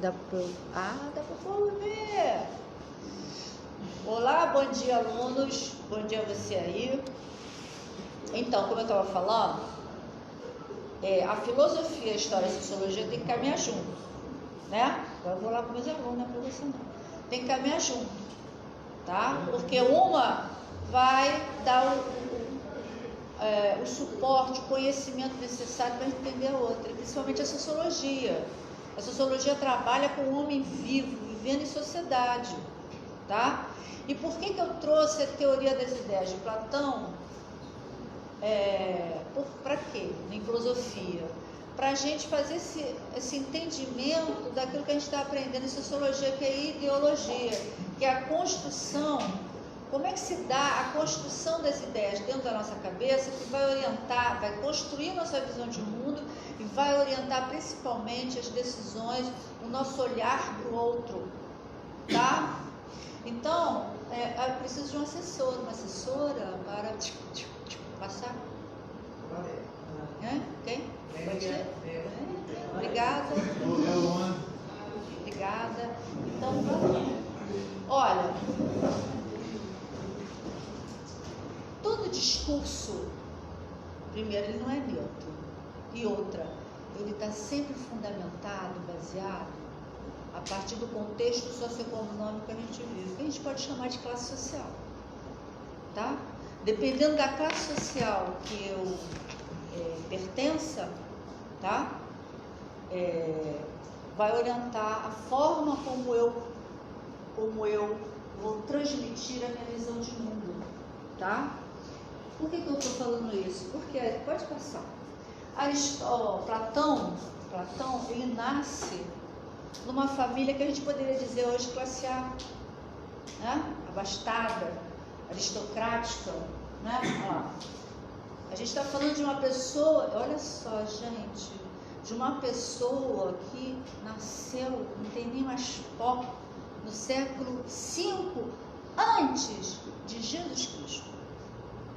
Dá para povo ver. Olá, bom dia, alunos. Bom dia a você aí. Então, como eu estava falando, a filosofia, a história e a sociologia tem que caminhar junto, né? Agora eu vou lá com meus alunos, não é para você não. Tem que caminhar junto, tá? Porque uma vai dar o suporte, o conhecimento necessário para entender a outra, principalmente a sociologia. A sociologia trabalha com o homem vivo, vivendo em sociedade, tá? E por que eu trouxe a teoria das ideias de Platão? Para quê? Em filosofia. Para a gente fazer esse entendimento daquilo que a gente está aprendendo em sociologia, que é ideologia, que é a construção. Como é que se dá a construção das ideias dentro da nossa cabeça, que vai orientar, vai construir nossa visão de mundo e vai orientar principalmente as decisões, o nosso olhar para o outro, tá? Então, eu preciso de um assessor, uma assessora para passar. Quem? Pode ser? Obrigada. Obrigada. Então, olha, todo discurso, primeiro, ele não é neutro. E outra, ele está sempre fundamentado, baseado a partir do contexto socioeconômico que a gente vive, que a gente pode chamar de classe social, tá? Dependendo da classe social que eu pertença, tá? Vai orientar a forma como eu vou transmitir a minha visão de mundo, tá? Por que eu estou falando isso? Porque, pode passar, Platão, ele nasce numa família que a gente poderia dizer hoje classe A, né? Abastada, aristocrática, né? A gente está falando de uma pessoa, olha só, gente, de uma pessoa que nasceu, não tem nem mais pó, no século V antes de Jesus Cristo.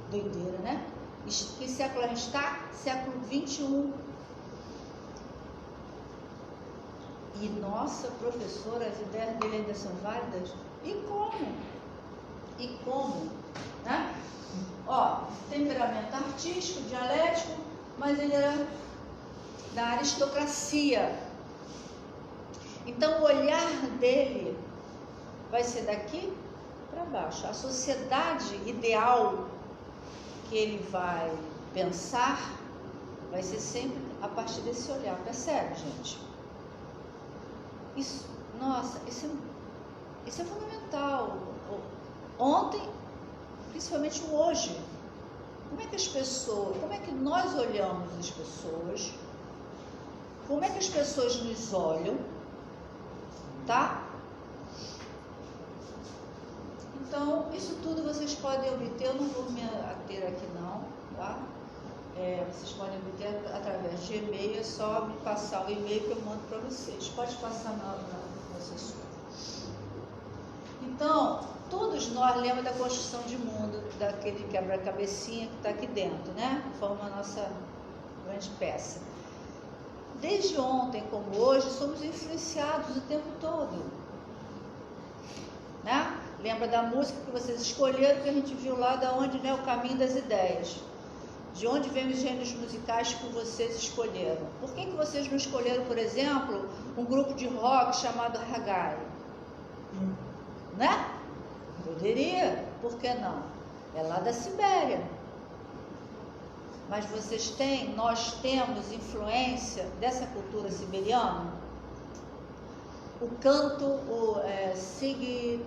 Doideira, né? Que século a gente está? Século XXI. E nossa professora, as ideias dele ainda são válidas? E como? Né? Temperamento artístico, dialético, mas ele era da aristocracia. Então o olhar dele vai ser daqui para baixo. A sociedade ideal que ele vai pensar vai ser sempre a partir desse olhar. Percebe, gente? Isso é fundamental. Ontem, principalmente o hoje. Como é que nós olhamos as pessoas? Como é que as pessoas nos olham? Tá? Então, isso tudo vocês podem obter, eu não vou me ater aqui não, tá? Vocês podem obter através de e-mail, é só me passar o e-mail que eu mando para vocês. Pode passar na assessora. Então, todos nós lembramos da construção de mundo, daquele quebra-cabecinha que está aqui dentro, né? Forma a nossa grande peça. Desde ontem como hoje, somos influenciados o tempo todo, né? Lembra da música que vocês escolheram, que a gente viu lá da onde, né? O caminho das ideias. De onde vêm os gêneros musicais que vocês escolheram? Por que vocês não escolheram, por exemplo, um grupo de rock chamado Hagai? Né? Poderia, por que não? É lá da Sibéria. Mas nós temos influência dessa cultura siberiana? O canto, Sig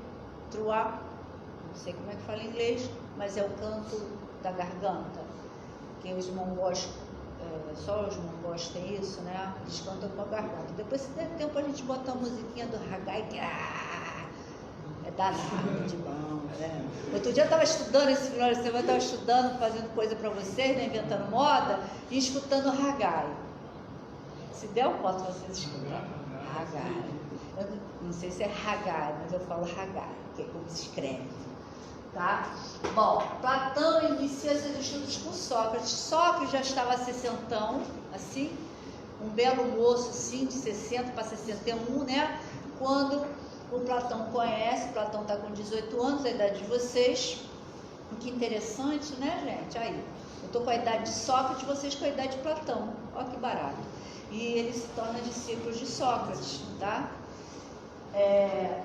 Truá, não sei como é que fala em inglês, mas é o canto da garganta, que os mongóis, só os mongóis têm isso, né? Eles cantam com a garganta. Depois, se der tempo, a gente bota a musiquinha do Hagai, que é danado de bom, né? Outro dia eu estava estudando, esse final de semana eu estava estudando, fazendo coisa para vocês, né? Inventando moda, e escutando Hagai. Se der, eu posso vocês escutar. Hagai. Eu não sei se é Hagai, mas eu falo Hagai, que é como se escreve, tá? Bom, Platão inicia seus estudos com Sócrates. Sócrates já estava sessentão, assim, um belo moço, assim, de 60 para 61, né? Quando o Platão conhece, Platão está com 18 anos, a idade de vocês. Que interessante, né, gente? Aí, eu estou com a idade de Sócrates, vocês com a idade de Platão. Olha que barato. E ele se torna discípulo de Sócrates, tá?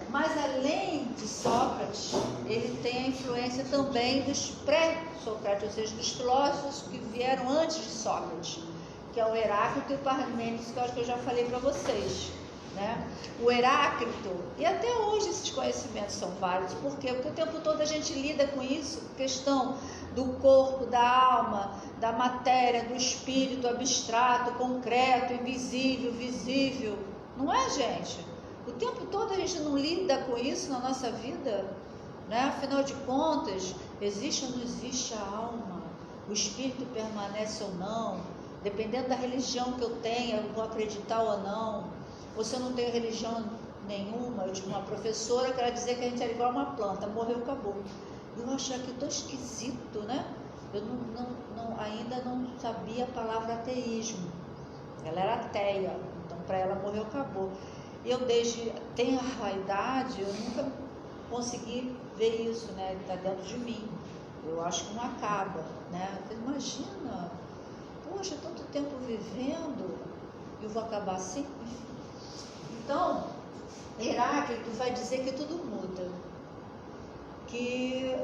Mas além de Sócrates, ele tem a influência também dos pré-Socráticos, ou seja, dos filósofos que vieram antes de Sócrates, que é o Heráclito e o Parmênides, que eu acho que eu já falei para vocês, né? O Heráclito, e até hoje esses conhecimentos são válidos, por quê? Porque o tempo todo a gente lida com isso, questão do corpo, da alma, da matéria, do espírito abstrato, concreto, invisível, visível, não é, gente? O tempo todo a gente não lida com isso na nossa vida, né? Afinal de contas, existe ou não existe a alma? O espírito permanece ou não? Dependendo da religião que eu tenha, eu vou acreditar ou não? Ou se eu não tenho religião nenhuma, eu tive uma professora que ela dizia que a gente era igual uma planta, morreu, acabou. Eu achava que tão esquisito, né? Eu ainda não sabia a palavra ateísmo. Ela era ateia, então para ela morreu, acabou. Eu desde tenho a idade, eu nunca consegui ver isso, né? Está dentro de mim. Eu acho que não acaba, né? Imagina, poxa, tanto tempo vivendo, eu vou acabar assim? Então, Heráclito vai dizer que tudo muda, que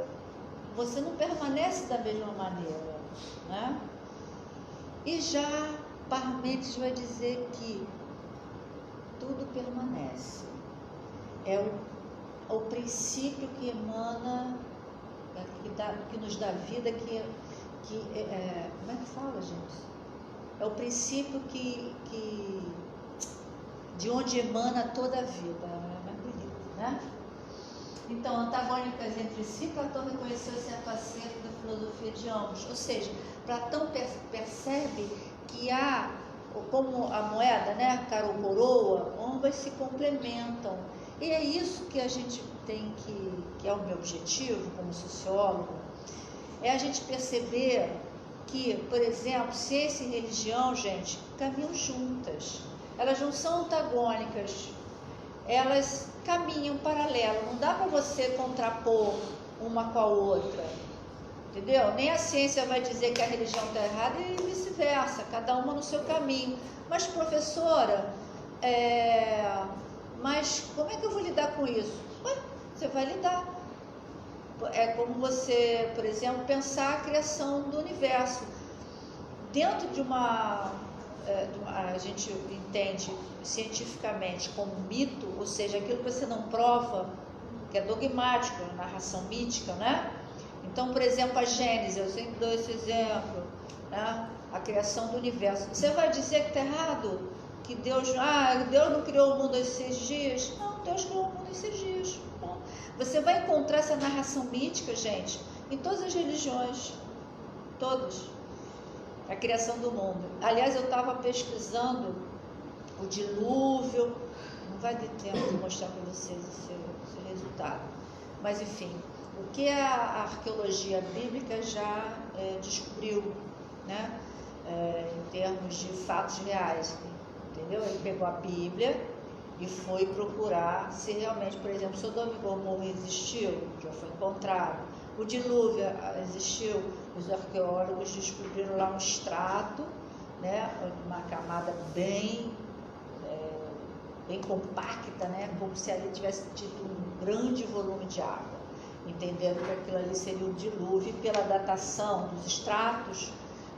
você não permanece da mesma maneira, né? E já Parmênides vai dizer que tudo permanece. É o princípio que emana, que nos dá vida, como é que fala, gente? É o princípio de onde emana toda a vida. É mais bonito, né? Então, antagônicas entre si, Platão reconheceu esse acerto da filosofia de ambos. Ou seja, Platão percebe que há, como a moeda, né, cara ou coroa, ambas se complementam. E é isso que a gente tem que é o meu objetivo como sociólogo, é a gente perceber que, por exemplo, ciência e religião, gente, caminham juntas. Elas não são antagônicas, elas caminham paralelo. Não dá para você contrapor uma com a outra, entendeu? Nem a ciência vai dizer que a religião está errada e vice-versa, cada uma no seu caminho. Mas, professora, mas como é que eu vou lidar com isso? Ué, você vai lidar. É como você, por exemplo, pensar a criação do universo. Dentro de a gente entende cientificamente como mito, ou seja, aquilo que você não prova, que é dogmático, narração mítica, né? Então, por exemplo, a Gênesis, eu sempre dou esse exemplo, né? A criação do universo. Você vai dizer que está errado? Que Deus não criou o mundo em 6 dias? Não, Deus criou o mundo em 6 dias. Bom, você vai encontrar essa narração mítica, gente, em todas as religiões, todas. A criação do mundo. Aliás, eu estava pesquisando o dilúvio, não vai ter tempo de mostrar para vocês esse resultado, mas enfim, o que a arqueologia bíblica já descobriu, né, em termos de fatos reais, entendeu? Ele pegou a Bíblia e foi procurar se realmente, por exemplo, Sodoma e Gomorra existiu, já foi encontrado. O dilúvio existiu, os arqueólogos descobriram lá um extrato, né, uma camada bem compacta, né, como se ali tivesse tido um grande volume de água. Entenderam que aquilo ali seria o dilúvio, e pela datação dos extratos,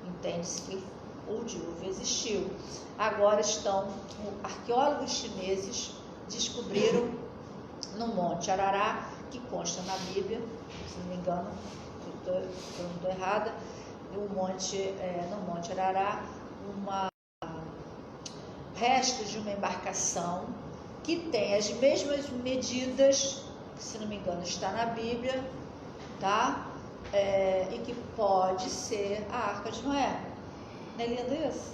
entende-se que o dilúvio existiu. Agora arqueólogos chineses descobriram no Monte Arará, que consta na Bíblia, se não me engano, eu não estou errada, no Monte Arará, restos de uma embarcação que tem as mesmas medidas, que, se não me engano, está na Bíblia, tá? E que pode ser a Arca de Noé. Não é lindo isso?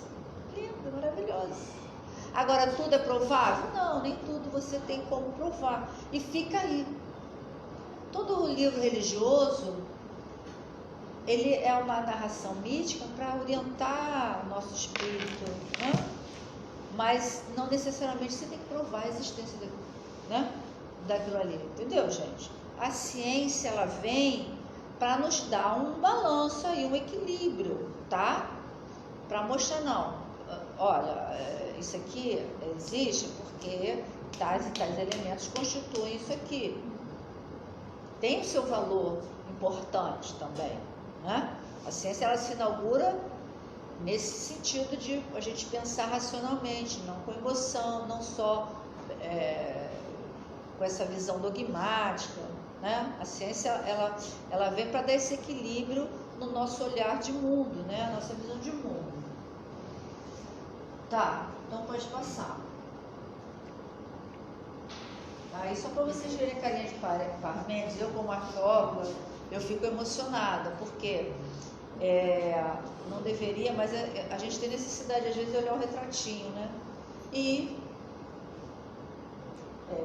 Lindo, maravilhoso. Agora, tudo é provável? Não, nem tudo você tem como provar. E fica aí. Todo livro religioso, ele é uma narração mítica para orientar o nosso espírito, né? mas não necessariamente você tem que provar a existência daquilo ali, entendeu, gente? A ciência, ela vem para nos dar um balanço aí, um equilíbrio, tá? Para mostrar, não, olha, isso aqui existe porque tais e tais elementos constituem isso aqui. Tem o seu valor importante também, né? A ciência, ela se inaugura nesse sentido de a gente pensar racionalmente, não com emoção, não só com essa visão dogmática, né? A ciência, ela vem para dar esse equilíbrio no nosso olhar de mundo, né? A nossa visão de mundo. Tá, então pode passar. Aí só para vocês verem a carinha de Parmênides, eu como arqueóloga, eu fico emocionada, porque não deveria, mas a gente tem necessidade às vezes de olhar o retratinho, né? E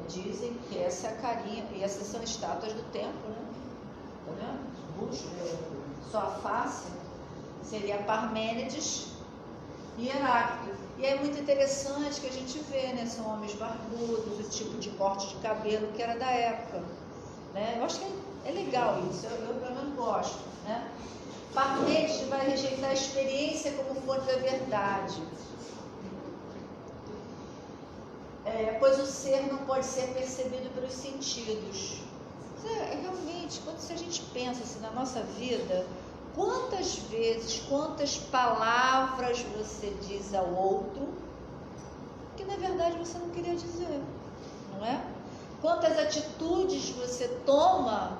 dizem que essa é a carinha, e essas são estátuas do tempo, né? Tá vendo? Busto, só a face seria Parmênides e Heráclito. E é muito interessante que a gente vê, né? São homens barbudos, esse tipo de corte de cabelo que era da época, né? Eu acho que é legal isso, eu pelo menos gosto, né? Parmênides vai rejeitar a experiência como fonte da verdade, pois o ser não pode ser percebido pelos sentidos. Realmente, se a gente pensa assim, na nossa vida, quantas vezes, quantas palavras você diz ao outro que na verdade você não queria dizer, não é? Quantas atitudes você toma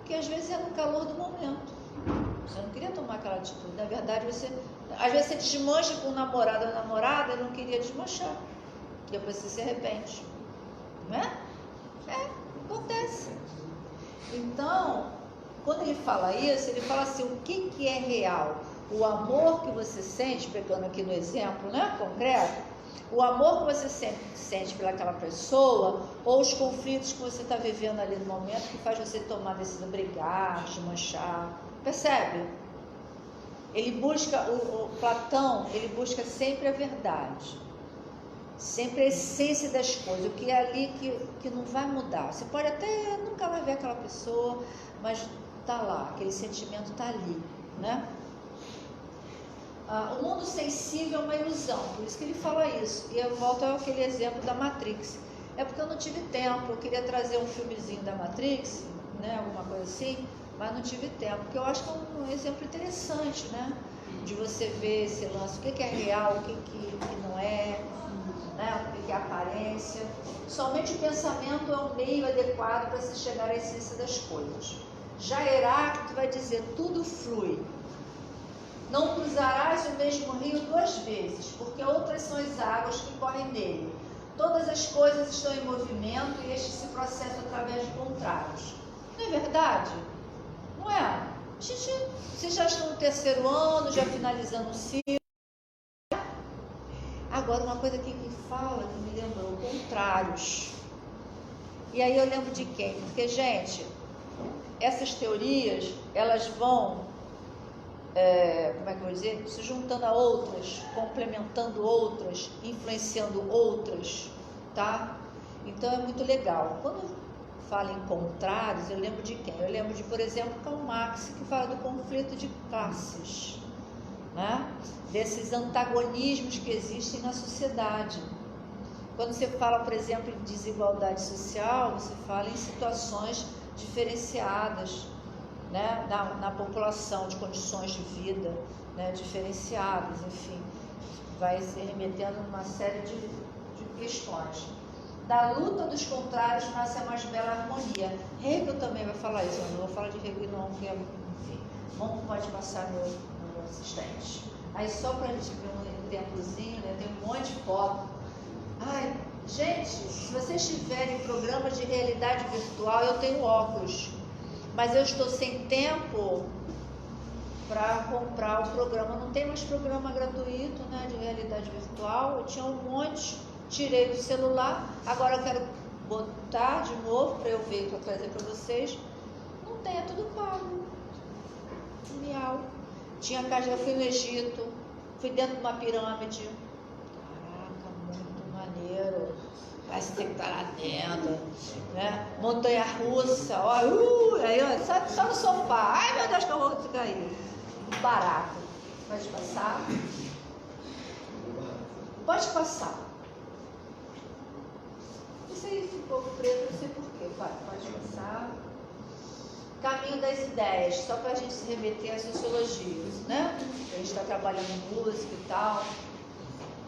que às vezes é no calor do momento. Você não queria tomar aquela atitude. Na verdade, às vezes você desmancha com o namorado ou namorada e não queria desmanchar. Depois você se arrepende. Não é? Acontece. Então, quando ele fala isso, ele fala assim, o que é real? O amor que você sente, pegando aqui no exemplo, né, concreto, o amor que você sente pelaquela pessoa, ou os conflitos que você está vivendo ali no momento, que faz você tomar decisão, brigar, desmanchar. Percebe? Ele busca, o Platão, ele busca sempre a verdade, sempre a essência das coisas, o que é ali que não vai mudar. Você pode até nunca vai ver aquela pessoa, mas está lá, aquele sentimento está ali, né? O mundo sensível é uma ilusão, por isso que ele fala isso. E eu volto àquele exemplo da Matrix. É porque eu não tive tempo, eu queria trazer um filmezinho da Matrix, né, alguma coisa assim, mas não tive tempo, porque eu acho que é um exemplo interessante, né, de você ver esse lance, o que é real, o que não é, né, o que é aparência. Somente o pensamento é um meio adequado para se chegar à essência das coisas. Já Heráclito vai dizer, tudo flui. Não cruzarás o mesmo rio duas vezes, porque outras são as águas que correm nele. Todas as coisas estão em movimento e este se processa através de contrários. Não é verdade? Não é? Vocês já estão no terceiro ano, já finalizando o ciclo. Agora, uma coisa aqui que fala, que me lembrou, contrários. E aí eu lembro de quem? Porque, gente, essas teorias, elas vão... como é que eu vou dizer? Se juntando a outras, complementando outras, influenciando outras, tá? Então é muito legal. Quando eu falo em contrários, eu lembro de quem? Eu lembro de, por exemplo, Karl Marx, que fala do conflito de classes, né? Desses antagonismos que existem na sociedade. Quando você fala, por exemplo, em desigualdade social, você fala em situações diferenciadas, né, na população, de condições de vida, né, diferenciadas, enfim, vai se remetendo a uma série de questões. Da luta dos contrários nasce a mais bela harmonia. Hegel também vai falar isso, eu não vou falar de Hegel não, porque, enfim, pode passar meu assistente. Aí só para a gente ver um templozinho, né, tem um monte de foto. Ai, gente, se vocês tiverem programas de realidade virtual, eu tenho óculos, mas eu estou sem tempo para comprar o programa. Não tem mais programa gratuito, né, de realidade virtual. Eu tinha um monte, tirei do celular. Agora eu quero botar de novo para eu ver, para trazer para vocês. Não tem, é tudo pago. Miau. Tinha casa, eu fui no Egito, fui dentro de uma pirâmide. Caraca, maneiro, parece que tá lá dentro, né? Montanha-russa, ó, aí ó, só no sofá, ai meu Deus que eu vou cair, barato. Pode passar? Pode passar. Isso aí ficou preto, não sei porquê, pode passar. Caminho das ideias, só para a gente se remeter à sociologia, né? A gente está trabalhando música e tal.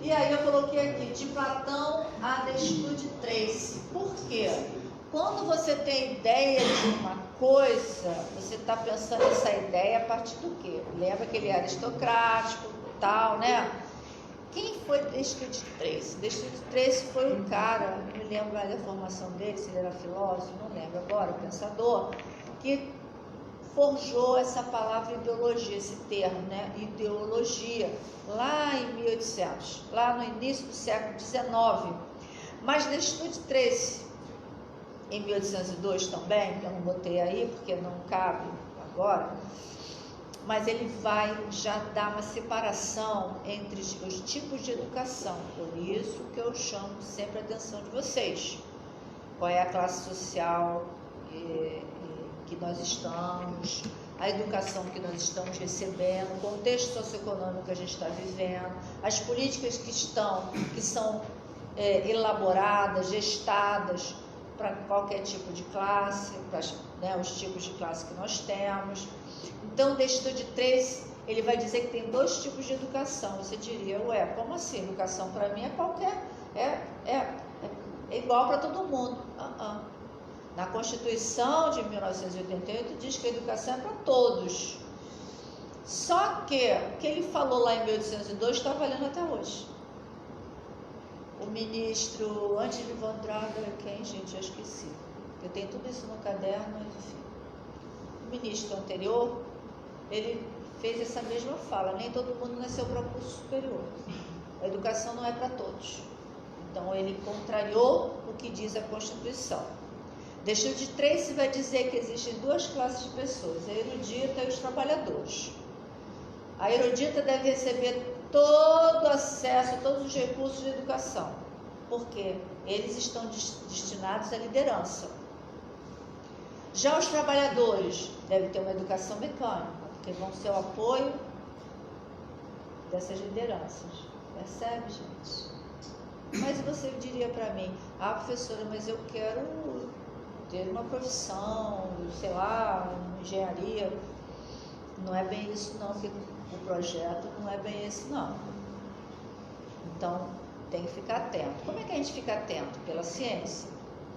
E aí eu coloquei aqui, de Platão a Destude Tracy. Por quê? Quando você tem ideia de uma coisa, você está pensando nessa ideia a partir do quê? Lembra que ele era aristocrático e tal, né? Quem foi Destude Tracy? Destude Tracy foi um cara, não me lembro mais da formação dele, se ele era filósofo, não lembro agora, pensador, que forjou essa palavra ideologia, esse termo, né? Ideologia, lá em 1800, lá no início do século XIX. Mas Destude Tracy, em 1802 também, que eu não botei aí porque não cabe agora, mas ele vai já dar uma separação entre os tipos de educação. Por isso que eu chamo sempre a atenção de vocês. Qual é a classe social que nós estamos, a educação que nós estamos recebendo, o contexto socioeconômico que a gente está vivendo, as políticas que são elaboradas, gestadas para qualquer tipo de classe, para os tipos de classe que nós temos. Então, o Destude Tracy, ele vai dizer que tem dois tipos de educação. Você diria, ué, como assim? Educação para mim é qualquer, é igual para todo mundo. Na Constituição de 1988 diz que a educação é para todos. Só que o que ele falou lá em 1802 está valendo até hoje. O ministro, antes de Van Draga, quem, gente, eu esqueci. Eu tenho tudo isso no caderno, enfim. O ministro anterior, ele fez essa mesma fala, nem todo mundo nasceu para o curso superior. A educação não é para todos. Então, ele contrariou o que diz a Constituição. Destude Tracy vai dizer que existem duas classes de pessoas, a erudita e os trabalhadores. A erudita deve receber todo o acesso, todos os recursos de educação, porque eles estão destinados à liderança. Já os trabalhadores devem ter uma educação mecânica, porque vão ser o apoio dessas lideranças. Percebe, gente? Mas você diria para mim, professora, mas eu quero ter uma profissão, sei lá, uma engenharia. Não é bem isso não, porque o projeto não é bem esse não. Então, tem que ficar atento. Como é que a gente fica atento? Pela ciência,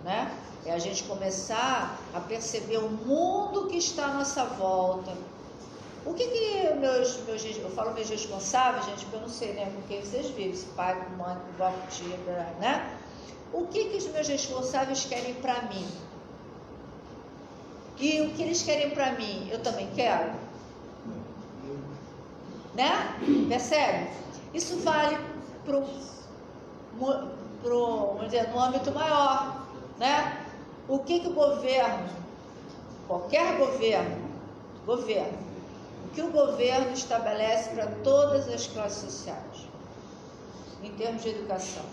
né? É a gente começar a perceber o mundo que está à nossa volta. O que eu falo meus responsáveis, gente, porque eu não sei, né, com quem vocês vivem, se pai, mãe, vó, tia, né? O que os meus responsáveis querem para mim? E o que eles querem para mim, eu também quero. Né? Percebe? Isso vale vamos dizer, no âmbito maior, né? O que o governo, qualquer governo, o que o governo estabelece para todas as classes sociais, em termos de educação.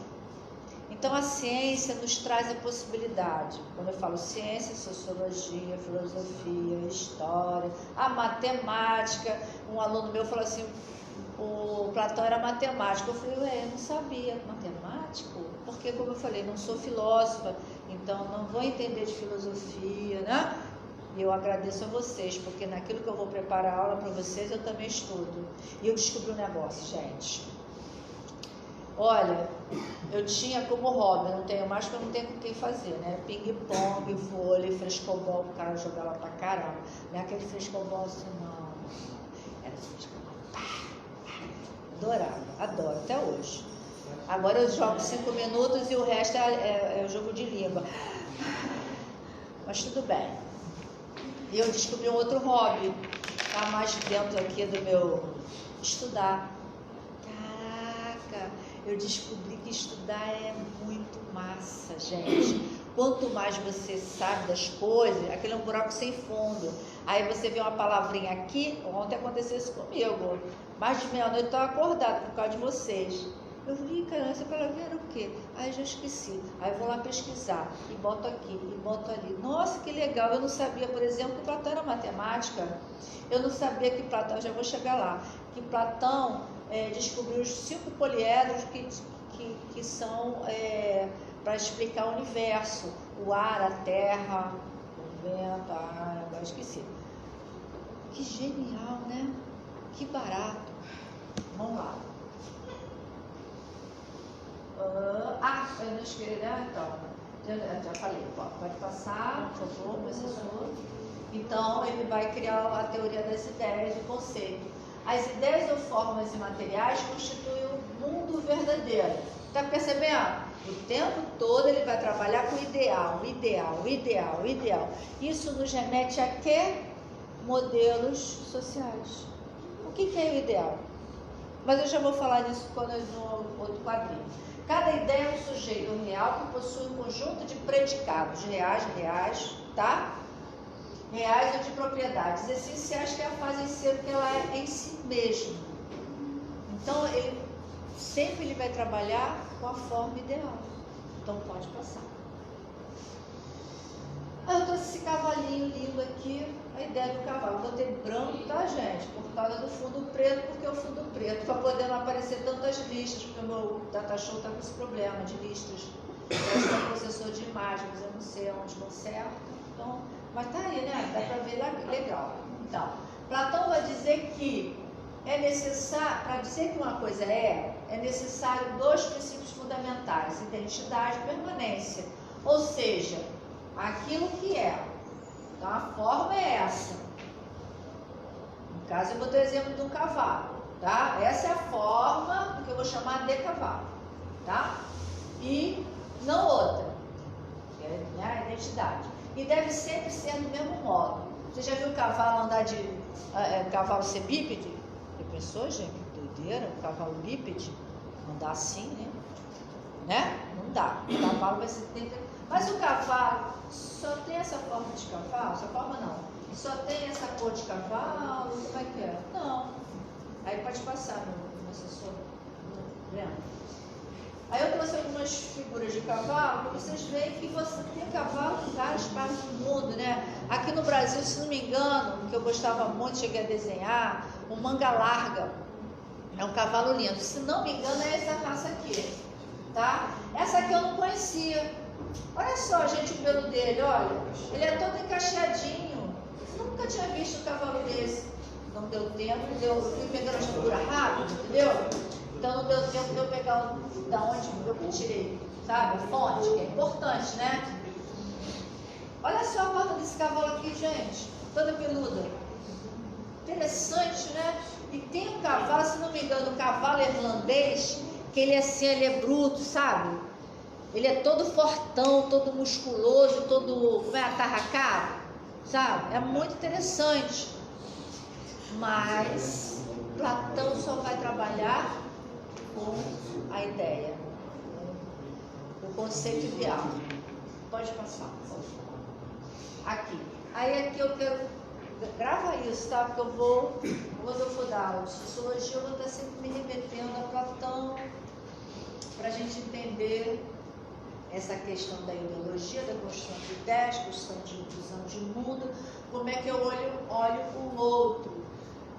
Então, a ciência nos traz a possibilidade. Quando eu falo ciência, sociologia, filosofia, história, a matemática. Um aluno meu falou assim, o Platão era matemático. Eu falei, eu não sabia. Matemático? Porque, como eu falei, não sou filósofa, então não vou entender de filosofia, né? E eu agradeço a vocês, porque naquilo que eu vou preparar a aula para vocês, eu também estudo. E eu descobri um negócio, gente. Olha, eu tinha como hobby, não tenho mais porque eu não tenho com quem fazer, né? Ping-pong, vôlei, frescobol, o cara jogava pra caramba. Não é aquele frescobol assim, não. Era frescobol. Adoro, até hoje. Agora eu jogo 5 minutos e o resto é o jogo de língua. Mas tudo bem. E eu descobri um outro hobby, tá mais dentro aqui do meu estudar. Caraca! Eu descobri que estudar é muito massa, gente. Quanto mais você sabe das coisas, aquele é um buraco sem fundo. Aí você vê uma palavrinha aqui, ontem aconteceu isso comigo. Mais de meia-noite eu estava acordada por causa de vocês. Eu li, cara, essa palavra era o quê? Aí já esqueci. Aí vou lá pesquisar, e boto aqui, e boto ali. Nossa, que legal! Eu não sabia, por exemplo, que Platão era matemática. Eu não sabia que Platão, já vou chegar lá, que Platão descobriu os 5 poliedros que são para explicar o universo. O ar, a terra, o vento, a água, agora esqueci. Que genial, né? Que barato. Vamos lá. Eu não escrevi, então. Já falei, pode passar, por favor, professor. Então, ele vai criar a teoria das ideias, do conceito. As ideias ou formas imateriais constituem o mundo verdadeiro. Está percebendo? O tempo todo ele vai trabalhar com ideal. Isso nos remete a quê? Modelos sociais. O que é o ideal? Mas eu já vou falar disso no outro quadrinho. Cada ideia é um sujeito real que possui um conjunto de predicados reais, tá? Reais ou de propriedades essenciais que a fazem ser o que ela é em si mesma. Então, ele sempre vai trabalhar com a forma ideal. Então, pode passar. Eu trouxe esse cavalinho lindo aqui, a ideia do cavalo. Eu botei branco, tá, gente? Por causa do fundo preto, porque o fundo preto, para poder não aparecer tantas listas, porque o meu data show está com esse problema de listas. Eu sou processor de imagens, eu não sei onde vão certo. Então, mas tá aí, né? Dá para ver legal. Então, Platão vai dizer que é necessário, para dizer que uma coisa é necessário 2 princípios fundamentais: identidade e permanência. Ou seja, aquilo que é. Então, a forma é essa. No caso, eu botei o exemplo de um cavalo, tá? Essa é a forma do que eu vou chamar de cavalo, tá? E não outra, que é, né, a identidade. E deve sempre ser do mesmo modo. Você já viu o cavalo andar cavalo ser bípede? Já pensou, gente? Que doideira, o cavalo bípede andar assim, né? Não dá. O cavalo vai ser... Mas o cavalo só tem essa forma de cavalo? Essa forma não. Só tem essa cor de cavalo? Como é que é? Não. Aí pode passar no assessor. Lembra? Aí eu trouxe algumas figuras de cavalo, para vocês verem que você tem cavalo em várias partes do mundo, né? Aqui no Brasil, se não me engano, que eu gostava muito, cheguei a desenhar, o manga larga. É um cavalo lindo. Se não me engano, é essa raça aqui, tá? Essa aqui eu não conhecia. Olha só, gente, o pelo dele, olha. Ele é todo encaixadinho. Eu nunca tinha visto um cavalo desse. Não deu tempo, eu fui pegando as figuras rápido, entendeu? Então não deu tempo de eu pegar da onde eu tirei, sabe? A fonte, que é importante, né? Olha só a forma desse cavalo aqui, gente. Toda peluda. Interessante, né? E tem um cavalo, se não me engano, um cavalo irlandês, que ele assim, ele é bruto, sabe? Ele é todo fortão, todo musculoso, todo atarracado, sabe? É muito interessante. Mas Platão só vai trabalhar com a ideia, o conceito ideal. Pode passar, por favor. Aqui. Aí aqui eu quero... Grava isso, tá? Porque eu vou... Quando eu for dar aula de sociologia, eu vou estar sempre me remetendo a Platão, para a gente entender essa questão da ideologia, da construção de ideias, construção de visão de mundo, como é que eu olho o outro.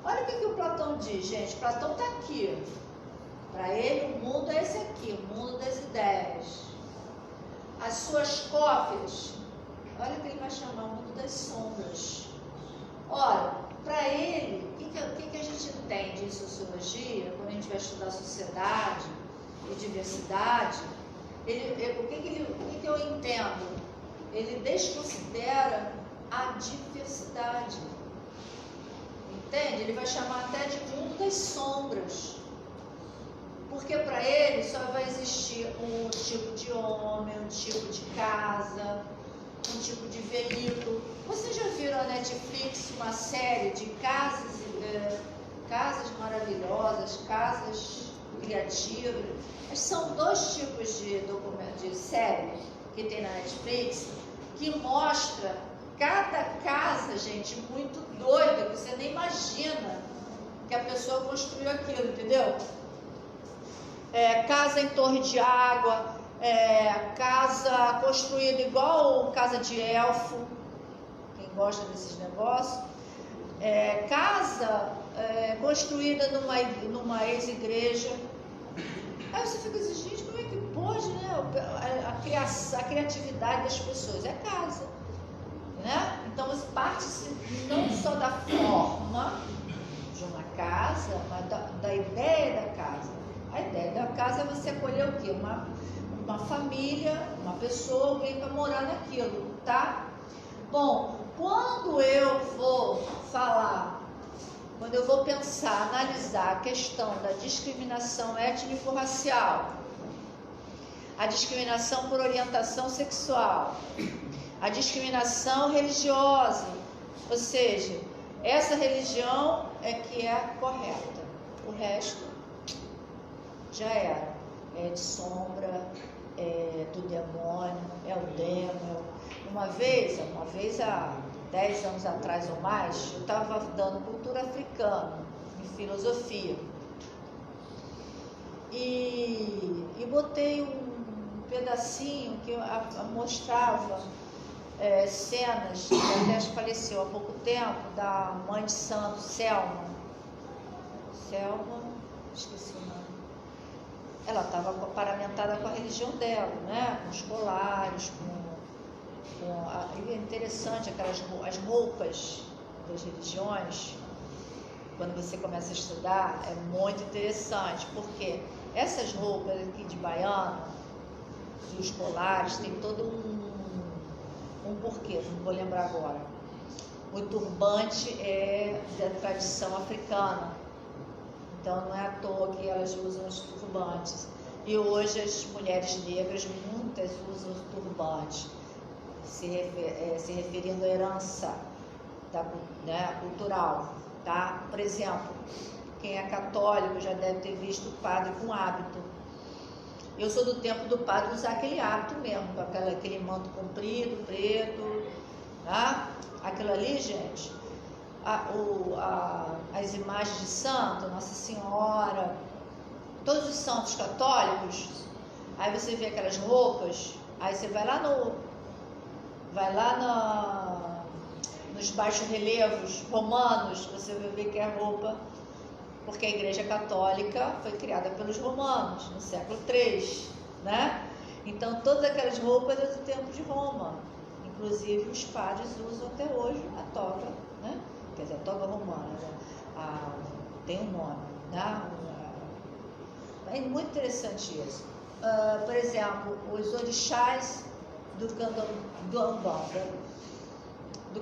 Olha o que o Platão diz, gente. Platão está aqui. Para ele, o mundo é esse aqui, o mundo das ideias. As suas cópias, olha o que ele vai chamar, o mundo das sombras. Olha, para ele, o que a gente entende em sociologia, quando a gente vai estudar sociedade e diversidade, o que eu entendo? Ele desconsidera a diversidade. Entende? Ele vai chamar até de mundo das sombras. Porque para ele só vai existir um tipo de homem, um tipo de casa, um tipo de veículo. Vocês já viram na Netflix uma série de casas maravilhosas, casas criativas? São 2 tipos de série que tem na Netflix, que mostra cada casa, gente, muito doida, que você nem imagina que a pessoa construiu aquilo, entendeu? casa em torre de água, casa construída igual casa de elfo, quem gosta desses negócios, casa construída numa ex-igreja. Aí você fica assim, gente, como é que pode, né? A criatividade das pessoas é casa, né? Então você parte-se não só da forma de uma casa, mas da ideia da casa. A ideia da casa é você acolher o quê? Uma família, uma pessoa, alguém para morar naquilo, tá? Bom, quando eu vou pensar, analisar a questão da discriminação étnico-racial, a discriminação por orientação sexual, a discriminação religiosa, ou seja, essa religião é que é correta, o resto já era, é de sombra, é do demônio, é o demo. Uma vez há 10 anos atrás ou mais, eu estava dando cultura africana em filosofia e botei um pedacinho que mostrava cenas, que até faleceu há pouco tempo, da mãe de santo, Selma, esqueci o nome. Ela estava paramentada com a religião dela, né? Com os colares, é interessante as roupas das religiões. Quando você começa a estudar, é muito interessante, porque essas roupas aqui de baiano, e os colares, tem todo um porquê, não vou lembrar agora. O turbante é da tradição africana, então não é à toa que elas usam os turbantes. E hoje as mulheres negras, muitas usam os turbantes, se referindo à herança cultural, tá? Por exemplo, quem é católico já deve ter visto o padre com hábito. Eu sou do tempo do padre usar aquele hábito mesmo, com aquele manto comprido, preto, tá? Aquilo ali, gente, as imagens de santo, Nossa Senhora, todos os santos católicos, aí você vê aquelas roupas, aí você vai lá nos baixos relevos romanos, você vai ver que é roupa, porque a Igreja Católica foi criada pelos romanos no século III, né? Então todas aquelas roupas é do tempo de Roma, inclusive os padres usam até hoje a toga, né? Quer dizer, a toga romana, né? Tem um nome, né? É muito interessante isso. Por exemplo, os orixás do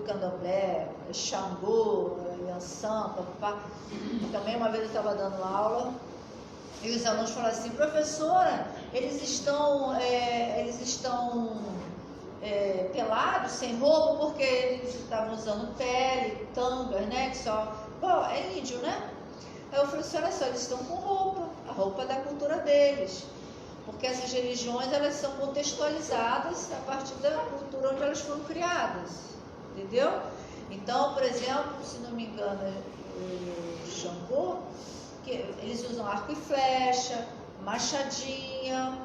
candomblé, Xangô, Yansan, papá. Também uma vez eu estava dando aula e os alunos falaram assim, professora, eles estão pelados, sem roupa, porque eles estavam usando pele, tangas, né? É índio, né? Aí eu falei assim, olha só, eles estão com roupa, a roupa da cultura deles. Porque essas religiões, elas são contextualizadas a partir da cultura onde elas foram criadas, entendeu? Então, por exemplo, se não me engano, o Xangô, que eles usam arco e flecha, machadinha,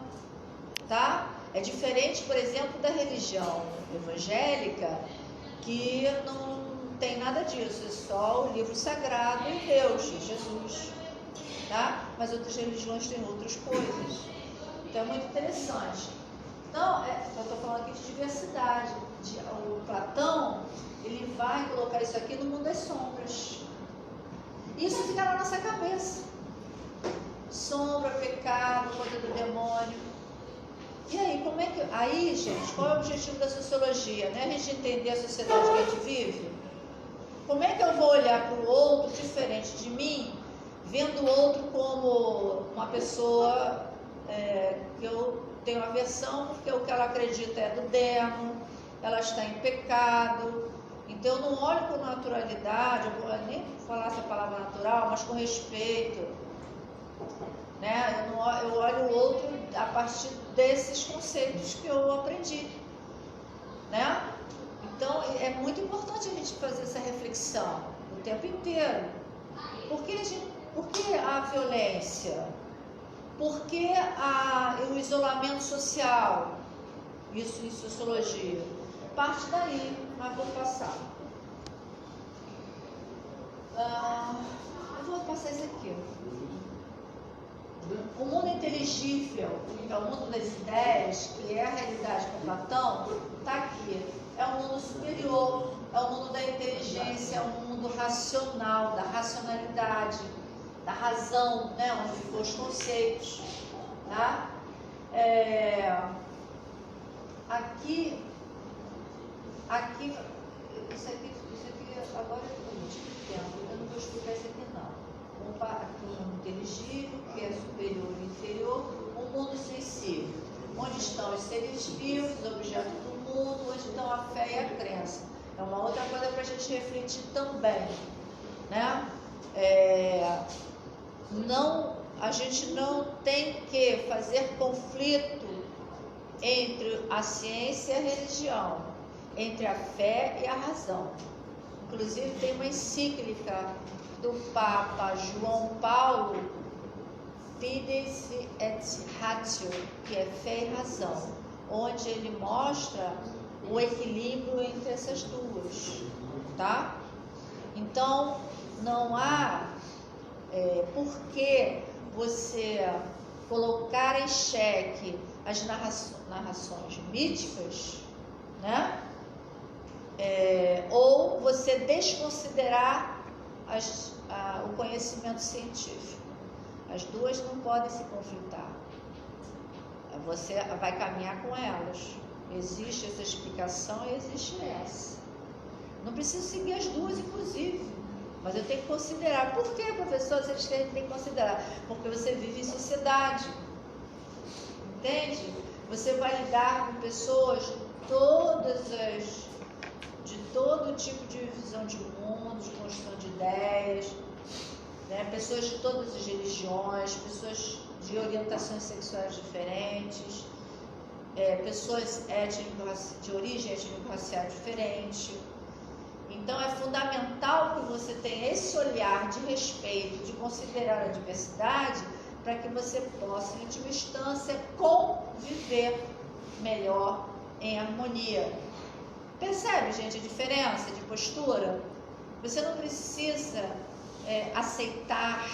tá? É diferente, por exemplo, da religião evangélica, que não tem nada disso, é só o livro sagrado e Deus, Jesus, tá? Mas outras religiões têm outras coisas. Então é muito interessante. Então, eu estou falando aqui de diversidade. O Platão, ele vai colocar isso aqui no mundo das sombras. Isso fica na nossa cabeça. Sombra, pecado, coisa do demônio. E aí, aí, gente, qual é o objetivo da sociologia? Né? A gente entender a sociedade que a gente vive. Como é que eu vou olhar para o outro diferente de mim, vendo o outro como uma pessoa que eu tenho aversão, porque o que ela acredita é do demo, ela está em pecado. Então eu não olho com naturalidade, eu vou nem falar essa palavra natural, mas com respeito, né? Eu olho o outro a partir desses conceitos que eu aprendi, né? Então é muito importante a gente fazer essa reflexão o tempo inteiro. Por que a violência? Por que o isolamento social? Isso em sociologia. Parte daí, mas vou passar. Eu vou passar isso aqui. O mundo inteligível, que é o mundo das ideias, que é a realidade com Platão, está aqui. É um mundo superior, é o mundo da inteligência, é um mundo racional, da racionalidade, da razão, né, onde ficam os conceitos. Tá? Aqui, isso aqui agora eu não vou explicar isso aqui não. Aqui um mundo inteligível, que é superior e inferior, um mundo sensível, onde estão os seres vivos, os objetos do mundo, onde estão a fé e a crença. É uma outra coisa para a gente refletir também, né? A gente não tem que fazer conflito entre a ciência e a religião, entre a fé e a razão. Inclusive tem uma encíclica do Papa João Paulo, Fides et Ratio, que é fé e razão, onde ele mostra o equilíbrio entre essas duas, tá? Então, não há por que você colocar em xeque as narrações míticas, né? Ou você desconsiderar o conhecimento científico. As duas não podem se conflitar. Você vai caminhar com elas. Existe essa explicação e existe essa. Não preciso seguir as duas, inclusive, mas eu tenho que considerar. Por que, professor, vocês têm que considerar? Porque você vive em sociedade. Entende? Você vai lidar com pessoas de todo tipo de visão de mundo, de construção de ideias, né? Pessoas de todas as religiões, pessoas de orientações sexuais diferentes, pessoas de origem étnico-racial diferente. Então é fundamental que você tenha esse olhar de respeito, de considerar a diversidade, para que você possa, em última instância, conviver melhor em harmonia. Percebe, gente, a diferença de postura? Você não precisa aceitar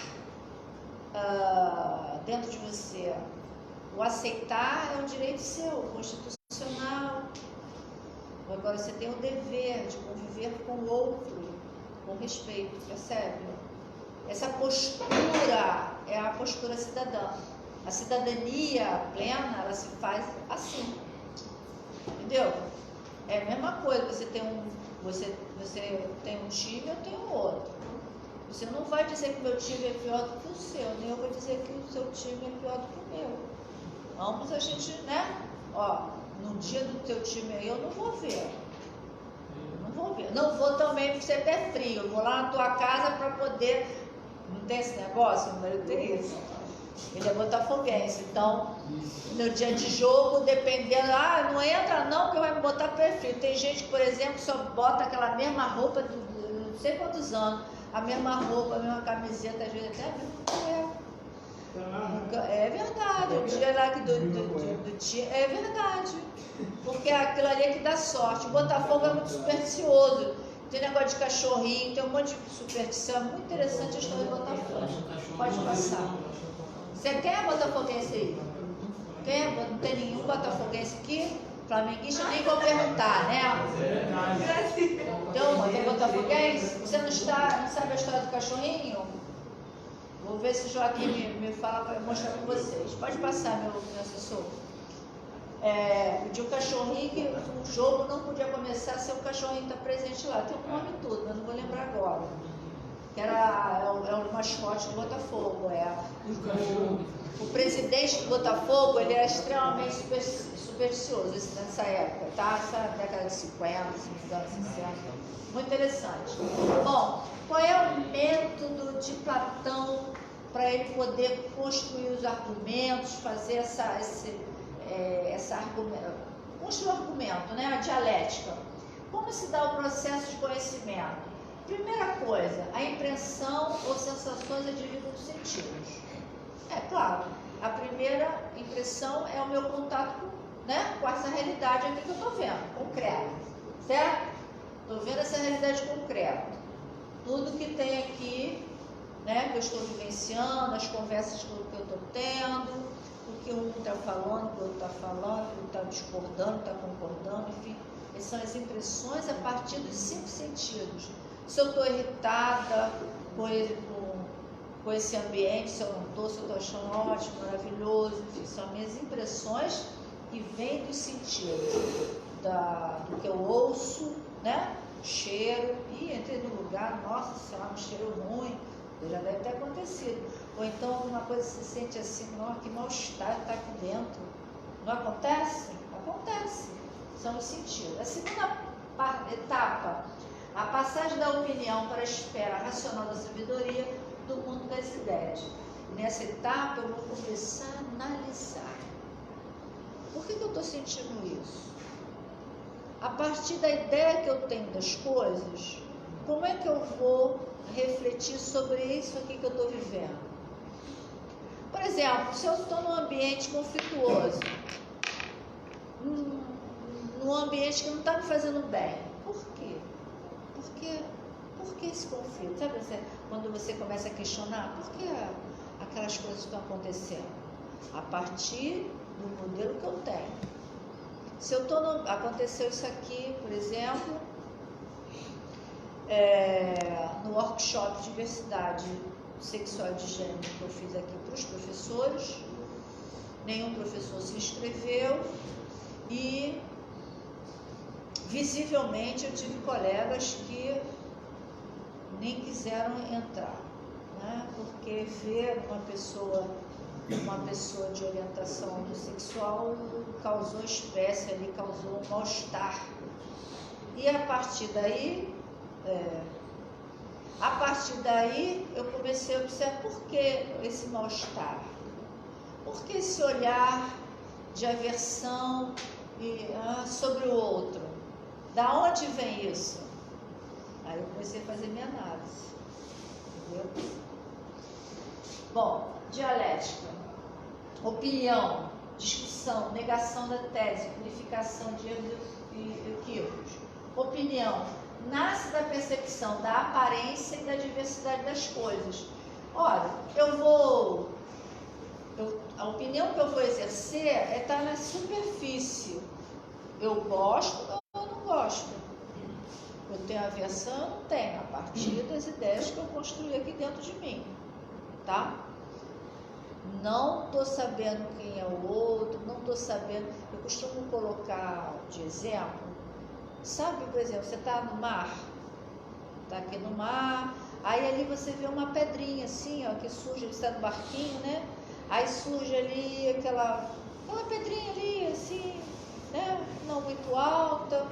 dentro de você. O aceitar é um direito seu, constitucional. Agora você tem o dever de conviver com o outro, com respeito, percebe? Essa postura é a postura cidadã. A cidadania plena, ela se faz assim. Entendeu? É a mesma coisa, você tem um time, eu tenho outro. Você não vai dizer que o meu time é pior do que o seu, nem eu vou dizer que o seu time é pior do que o meu. Ambos a gente, né? No dia do teu time aí eu não vou ver. Não vou também porque você é frio. Eu vou lá na tua casa para poder. Não tem esse negócio? Meu marido tem isso. Ele é botafoguense. Então, no dia de jogo, dependendo. Não entra não, porque vai me botar perfil. Tem gente que, por exemplo, só bota aquela mesma roupa de não sei quantos anos. A mesma roupa, a mesma camiseta, às vezes até a mesma cueca. É verdade. O dia lá do dia. É verdade. Porque aquilo ali é que dá sorte. O Botafogo é muito supersticioso. Tem negócio de cachorrinho, tem um monte de superstição. É muito interessante a história do Botafogo. Pode passar. Quem é botafoguense aí? Não tem nenhum botafoguense aqui? Flamenguista, nem vou perguntar, né? Então, tem botafoguense? Você não sabe a história do cachorrinho? Vou ver se o Joaquim me fala para mostrar para vocês. Pode passar, meu assessor. De um cachorrinho que o jogo não podia começar se o cachorrinho está presente lá. Tem um nome e tudo, mas não vou lembrar agora. Que é o mascote do Botafogo. O presidente do Botafogo, ele era extremamente supersticioso nessa época, tá? Essa década de 50, 60. Muito interessante. Bom, qual é o método de Platão para ele poder construir os argumentos, fazer construir o argumento, né? A dialética. Como se dá o processo de conhecimento? Primeira coisa, a impressão ou sensações advindas dos sentidos. Claro, a primeira impressão é o meu contato, né, com essa realidade aqui que eu estou vendo, concreta, certo? Estou vendo essa realidade concreta. Tudo que tem aqui, né, que eu estou vivenciando, as conversas que eu estou tendo, o que um está falando, o que o outro está falando, o que está discordando, está concordando, enfim. Essas são as impressões a partir dos 5 sentidos. Se eu estou irritada com esse ambiente, se eu não estou, se eu estou achando ótimo, maravilhoso, enfim, são minhas impressões que vêm dos sentidos, do que eu ouço, né? Cheiro, e entrei no lugar, nossa senhora, um cheiro ruim, já deve ter acontecido. Ou então uma coisa se sente assim, nossa, que mal-estar está aqui dentro. Não acontece? Acontece. São os sentidos. A segunda etapa, a passagem da opinião para a esfera racional da sabedoria do mundo das ideias. Nessa etapa eu vou começar a analisar. Por que eu estou sentindo isso? A partir da ideia que eu tenho das coisas, como é que eu vou refletir sobre isso aqui que eu estou vivendo? Por exemplo, se eu estou num ambiente conflituoso, num ambiente que não está me fazendo bem, por quê? Por que esse conflito? Sabe quando você começa a questionar, por que aquelas coisas estão acontecendo? A partir do modelo que eu tenho. Se eu estou aconteceu isso aqui, por exemplo, no workshop de diversidade sexual e de gênero que eu fiz aqui para os professores, nenhum professor se inscreveu e visivelmente eu tive colegas que nem quiseram entrar, né? Porque ver uma pessoa de orientação sexual causou estresse ali, causou um mal-estar. E a partir daí eu comecei a observar por que esse mal-estar, por que esse olhar de aversão sobre o outro, da onde vem isso? Aí eu comecei a fazer minha análise, entendeu? Bom, dialética, opinião, discussão, negação da tese, purificação de erros e equívocos. Opinião nasce da percepção da aparência e da diversidade das coisas. Olha, a opinião que eu vou exercer é estar na superfície. Eu gosto ou eu não gosto. Eu tenho aversão, eu não tenho, a partir das ideias que eu construí aqui dentro de mim, tá? Não estou sabendo quem é o outro, não estou sabendo. Eu costumo colocar de exemplo, sabe, por exemplo, você está no mar, está aqui no mar, aí ali você vê uma pedrinha assim, ó, que surge, você está no barquinho, né? Aí surge ali aquela pedrinha ali, assim, né? Não muito alta,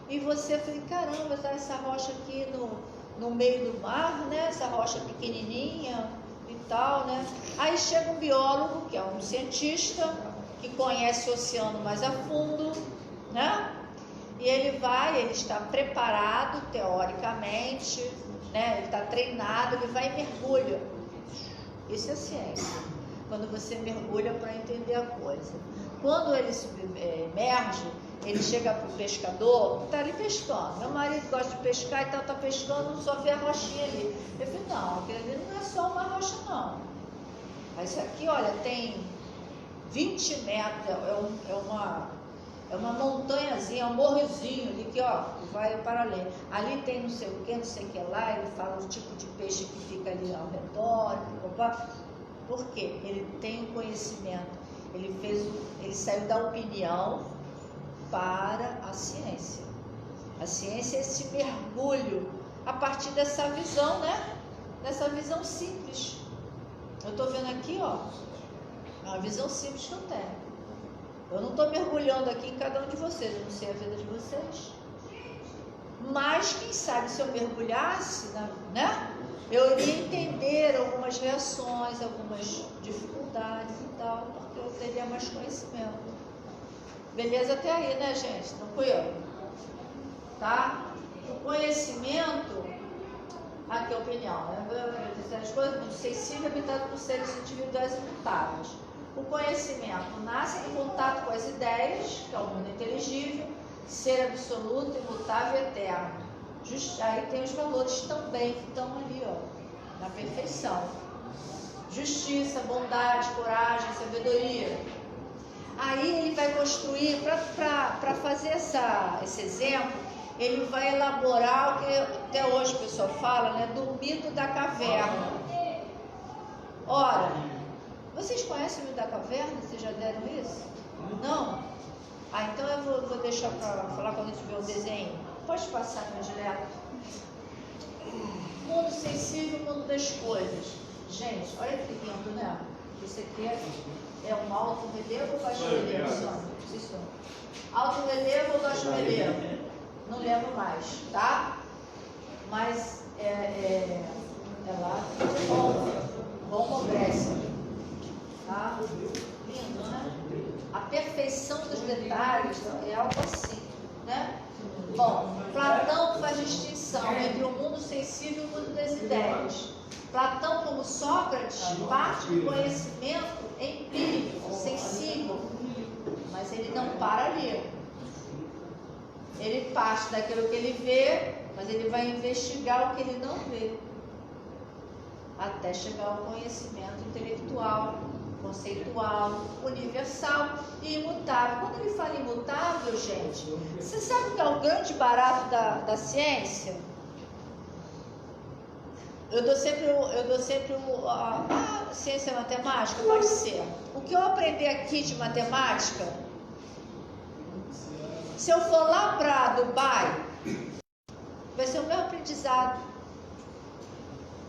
e você fala, caramba, tá essa rocha aqui no meio do mar, né? Essa rocha pequenininha e tal, né? Aí chega um biólogo, que é um cientista, que conhece o oceano mais a fundo, né? E ele está preparado teoricamente, né? Ele está treinado, ele vai e mergulha. Isso é ciência. Quando você mergulha para entender a coisa. Quando ele emerge, ele chega para o pescador, está ali pescando. Meu marido gosta de pescar, então está pescando, só vê a rochinha ali. Eu falei, não, aquilo ali não é só uma rocha, não. Mas isso aqui, olha, tem 20 metros, é uma montanhazinha, um morrozinho ali que, ó, vai para além. Ali tem não sei o que lá, ele fala o tipo de peixe que fica ali ao redor. Por quê? Ele tem um conhecimento. Ele saiu da opinião para a ciência. A ciência é esse mergulho a partir dessa visão, né? Dessa visão simples. Eu estou vendo aqui, ó, uma visão simples que eu tenho. Eu não estou mergulhando aqui em cada um de vocês, eu não sei a vida de vocês. Mas, quem sabe, se eu mergulhasse, né? Eu iria entender algumas reações, algumas dificuldades e tal, porque eu teria mais conhecimento. Beleza até aí, né, gente? Tranquilo? Tá? O conhecimento, Aqui a opinião, né? As coisas, mundo sensível habitado por seres individuais imutáveis. O conhecimento nasce em contato com as ideias, que é o mundo inteligível, ser absoluto, imutável e eterno. Aí tem os valores também que estão ali, ó, na perfeição. Justiça, bondade, coragem, sabedoria. Aí ele vai construir, para fazer esse exemplo, ele vai elaborar o que até hoje o pessoal fala, né, do mito da caverna. Ora, vocês conhecem o mito da caverna? Vocês já deram isso? Não? Ah, então eu vou deixar para falar quando a gente ver o desenho. Pode passar, meu dileto. Mundo sensível, mundo das coisas. Gente, olha que lindo, né? Isso aqui é um alto relevo ou baixo relevo? Alto relevo ou baixo relevo? Não lembro mais, tá? Mas é lá, bom Grécia, tá? Lindo, né? A perfeição dos detalhes é algo assim, né? Bom, Platão faz distinção entre o mundo sensível e o mundo das ideias. Platão, como Sócrates, parte do conhecimento empírico, sensível, mas ele não para ali. Ele parte daquilo que ele vê, mas ele vai investigar o que ele não vê, até chegar ao conhecimento intelectual, conceitual, universal e imutável. Quando ele fala imutável, gente, você sabe o que é o grande barato da ciência? Eu dou sempre a ciência matemática, pode ser. O que eu aprendi aqui de matemática, se eu for lá para Dubai, vai ser o meu aprendizado.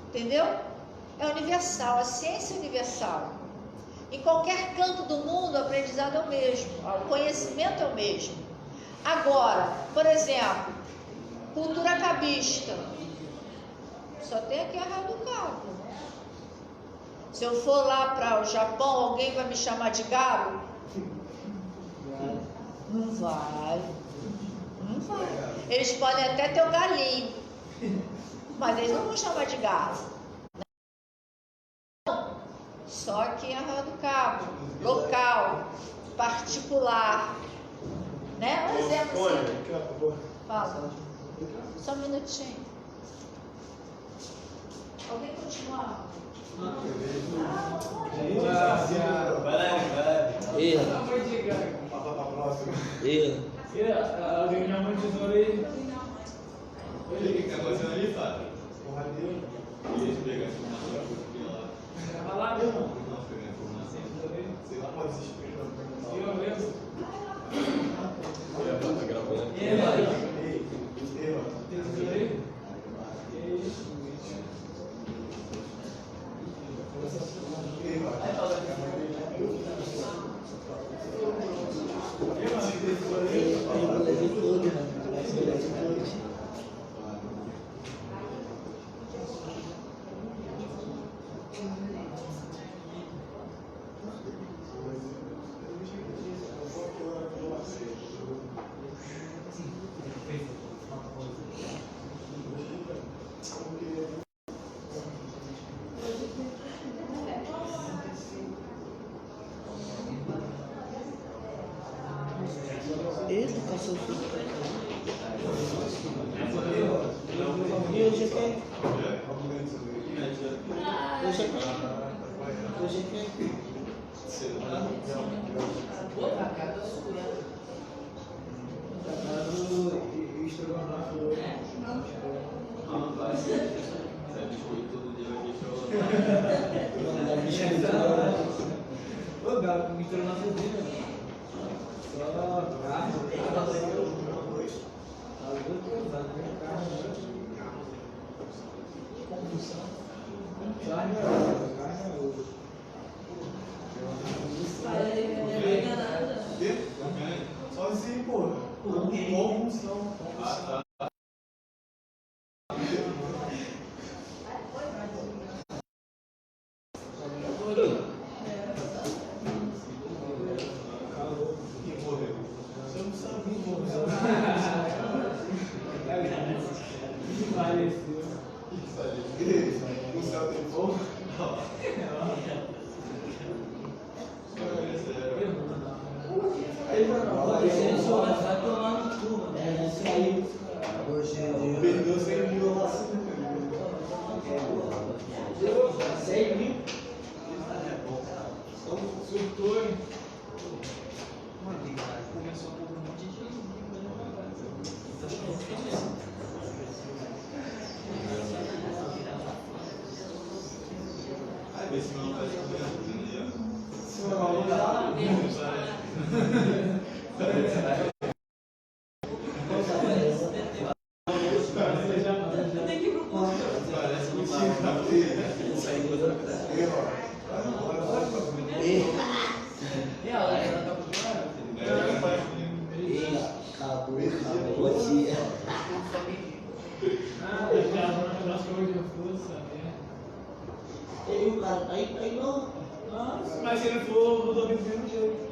Entendeu? É universal, a ciência é universal. Em qualquer canto do mundo, o aprendizado é o mesmo, o conhecimento é o mesmo. Agora, por exemplo, cultura cabista. Só tem aqui a Arraial do Cabo. Se eu for lá para o Japão, alguém vai me chamar de galo? Não vai. Não vai. Eles podem até ter o galinho, mas eles não vão chamar de galo. Só aqui em Arraial do Cabo, local, particular, né? Um exemplo assim. Fala. Só um minutinho. Alguém continua? Alguém já me tesoura aí? Ele que tá fazendo ali, Fábio? Porradeiro. E eles pegam a informação lá. Vai lá, meu irmão. Não, pegando a informação. Sei lá, pode se explicar. Eu mesmo. Tá gravando. E aí, mano? Ei, mano. Tem tesoura aí? Educação física. E hoje é quem? Hoje é quem? Hoje é quem? Ô, Galo, misturou na cozinha. Sozinho, porra. Convulsão. O céu tem fogo? Aí, mano, vai tomar no cu, mano. Perdeu 100 mil lá. 100 mil? Surtou, hein? Começou a pôr um monte de gente. Ai, vê se não faz com Mas se ele for, mudou do mesmo jeito.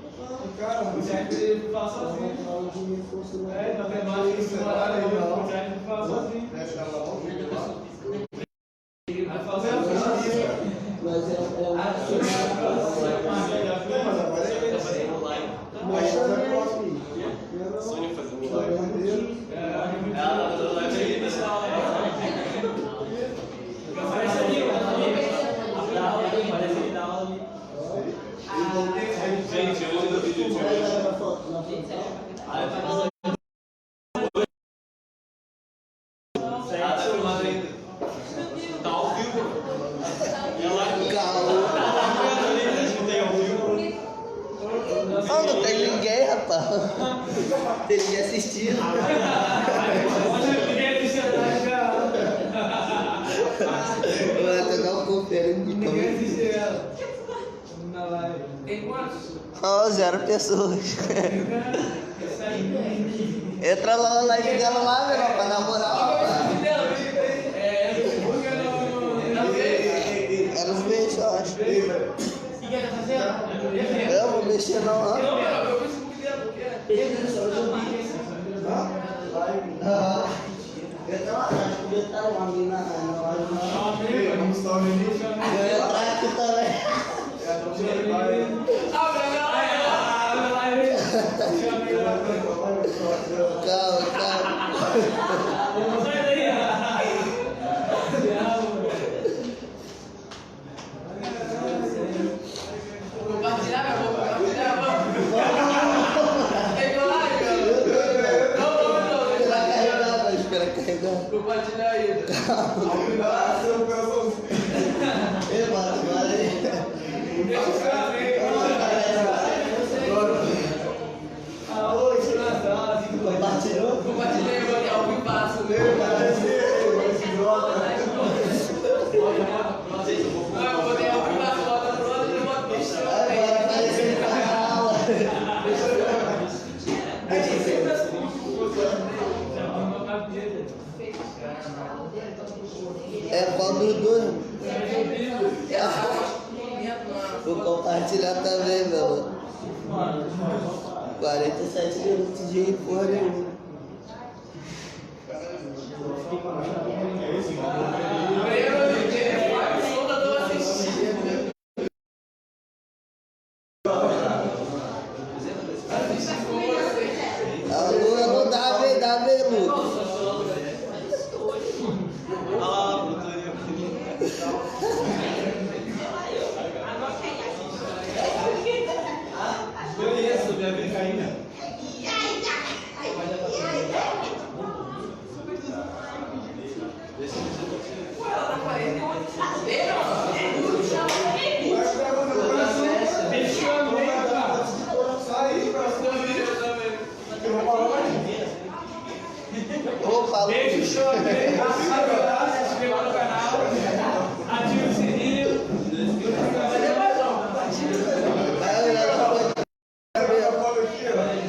Cara, o Jack ele fala sozinho. Na temática, se morar aí, o Jack ele fala sozinho. Vai fazer a pesquisa. Mas é Sônia fazendo live. Gente, hoje no vídeo de hoje. Tá filmado ainda. Tá ao vivo. Tem ao vivo. Não tem ninguém, rapaz. Tem ninguém assistindo. Ninguém disse nada, cara. Vai pegar um confere aqui Ninguém também. assiste ela. Na live. Tem quantos? Ó, 0 pessoas. Entra lá na live dela lá, meu, pra namorar, rapaz. Era os beijos, eu acho. Eu vou mexer não, ó. Entra lá, acho que podia estar uma mina na live. Vamos estar no início. Vou entrar aqui também. Calma, calma. Compartilhar, meu amor, compartilhar, vamos. Pegou lá, Espera carregar, vai, espera carregar. compartilhar aí. Ei, mano, agora aí. Deixa os caras ver. Compartilhou? Compartilhei, mano, ao vivaço. Eu botei ao vivaço, bota pro outro e eu boto no chão. Agora apareceu no canal. É pau dos dois. Vou compartilhar também, meu. 47 minutos de porra nenhuma. Alô, não dá bem, Lucas. Beleza, minha brincadeira. Opa, Deixa o show aí, se inscreva no canal, ative o sininho.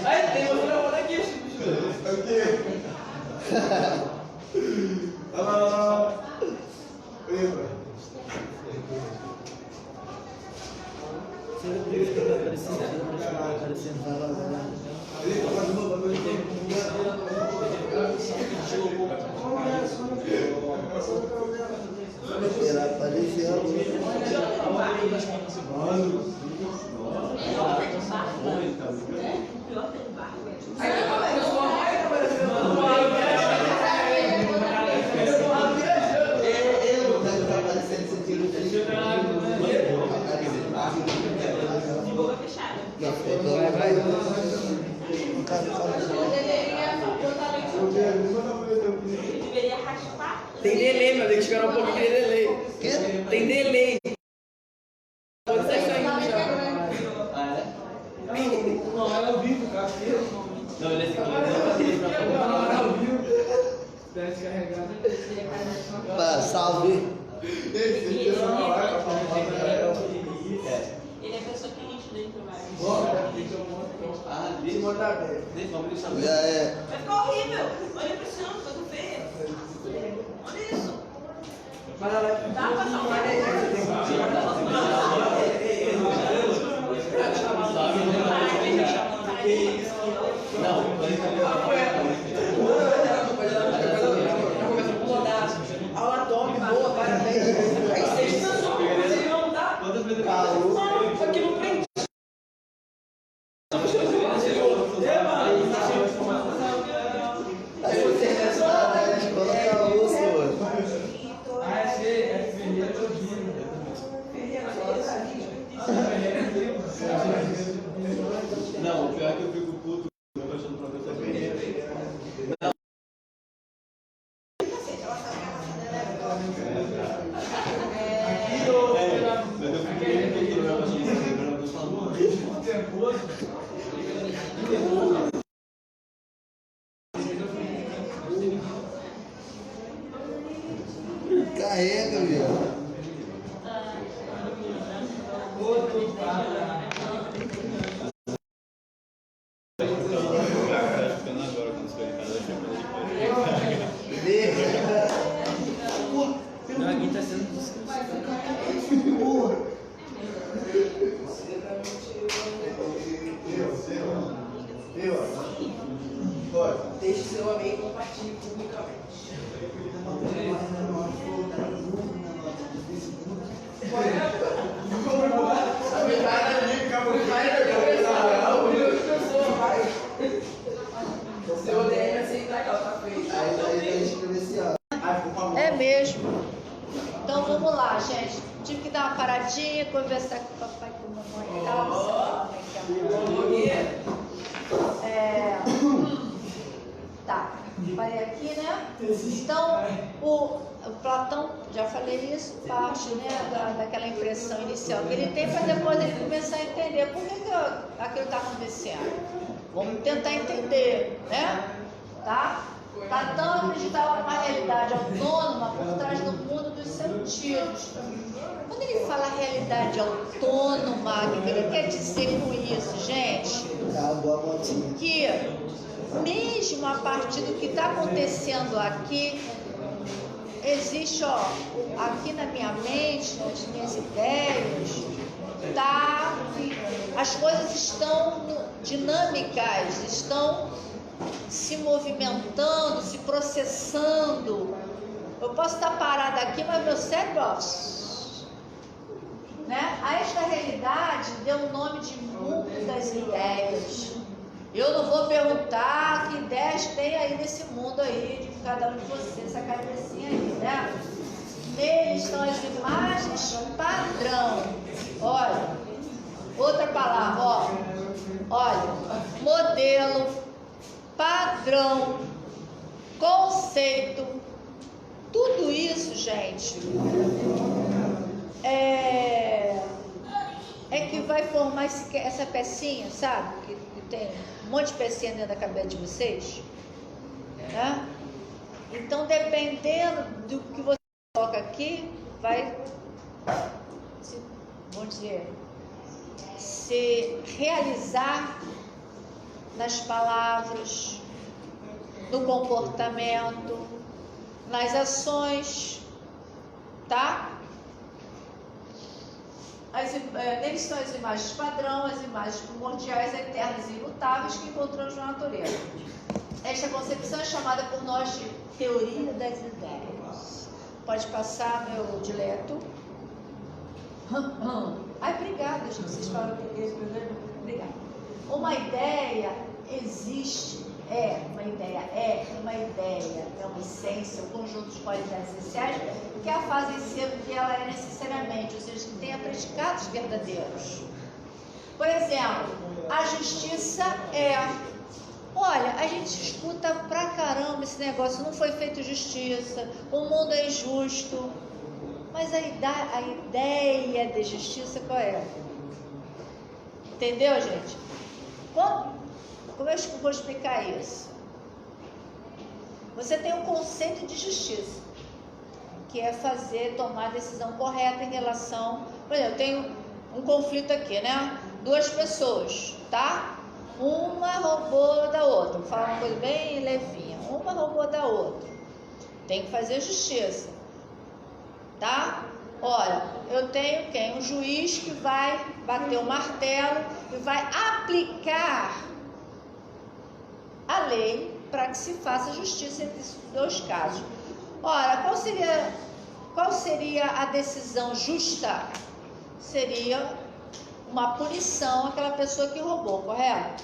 Aí tem outra foto aqui, Chico. Aparecendo, Deveria raspar. Tem delay, mas tem que esperar um pouquinho que tem delay. Quê? Tem delay. Pode sair saindo já. Não, era ao vivo, cara. Não, ele é assim. Era ao vivo. Teste carregado. Pá, salve. Ele é a pessoa que a gente dentro vai. Já é. Vai ficar horrível. Olha pra cima, tá tudo feio. Olha isso. Dá pra salvar Aula top, boa, parabéns. Aí vocês não dá. Aqui não prende. Aí você coloca a luz, pô. Não, o pior é que eu fico puto. Eu tô achando o professor Ferreira. Carrega, viu? Aqui tá sendo descansado. Deixe seu amigo e compartilhe publicamente. Seu DM assim, tá que ela tá feia. Aí escrever esse ó. É mesmo. Então vamos lá, gente. Tive que dar uma paradinha, conversar com o papai e com a mamãe e tal. Tá, parei aqui, né? Então, o Platão, já falei isso, parte, né, daquela impressão inicial que ele tem para depois ele começar a entender por que aquilo está acontecendo. Vamos tentar entender, né? Tá? Platão acreditava numa realidade autônoma por trás do mundo dos sentidos. Quando ele fala realidade autônoma, o que ele quer dizer com isso, gente? Tá, boa motinha. Que mesmo a partir do que está acontecendo aqui, existe, ó, aqui na minha mente, nas minhas ideias, tá? As coisas estão dinâmicas, estão se movimentando, se processando. Eu posso estar parada aqui, mas meu cérebro, ó, né? A esta realidade deu o nome de mundo das ideias. Eu não vou perguntar que ideias tem aí nesse mundo aí, de cada um de vocês, essa cabecinha aí, né? Neles estão as imagens padrão. Olha, outra palavra, ó. Olha, modelo, padrão, conceito, tudo isso, gente, é que vai formar essa pecinha, sabe? Que tem um monte de pecinha dentro da cabeça de vocês, né? Então, dependendo do que você coloca aqui, vai, vamos dizer, se realizar nas palavras, no comportamento, nas ações, tá? Neles são as imagens padrão, as imagens primordiais, eternas e imutáveis que encontramos na natureza. Esta concepção é chamada por nós de teoria das ideias. Pode passar, meu dileto. Ai, obrigada, gente. Vocês falam português primeiro. Obrigada. Uma ideia existe, é uma essência, um conjunto de qualidades essenciais que a fazem ser o que ela é necessariamente, ou seja, que tenha predicados verdadeiros. Por exemplo, a justiça é... Olha, a gente escuta pra caramba esse negócio, não foi feito justiça, o mundo é injusto. Mas a ideia de justiça qual é? Entendeu, gente? Como eu vou explicar isso? Você tem um conceito de justiça, que é tomar a decisão correta em relação... Por exemplo, eu tenho um conflito aqui, né? Duas pessoas, tá? Uma roubou da outra. Vou falar uma coisa bem levinha. Uma roubou da outra. Tem que fazer justiça. Tá? Olha, eu tenho quem? Um juiz que vai bater o martelo e vai aplicar a lei para que se faça justiça entre esses dois casos. Ora, qual seria a decisão justa? Seria uma punição àquela pessoa que roubou, correto?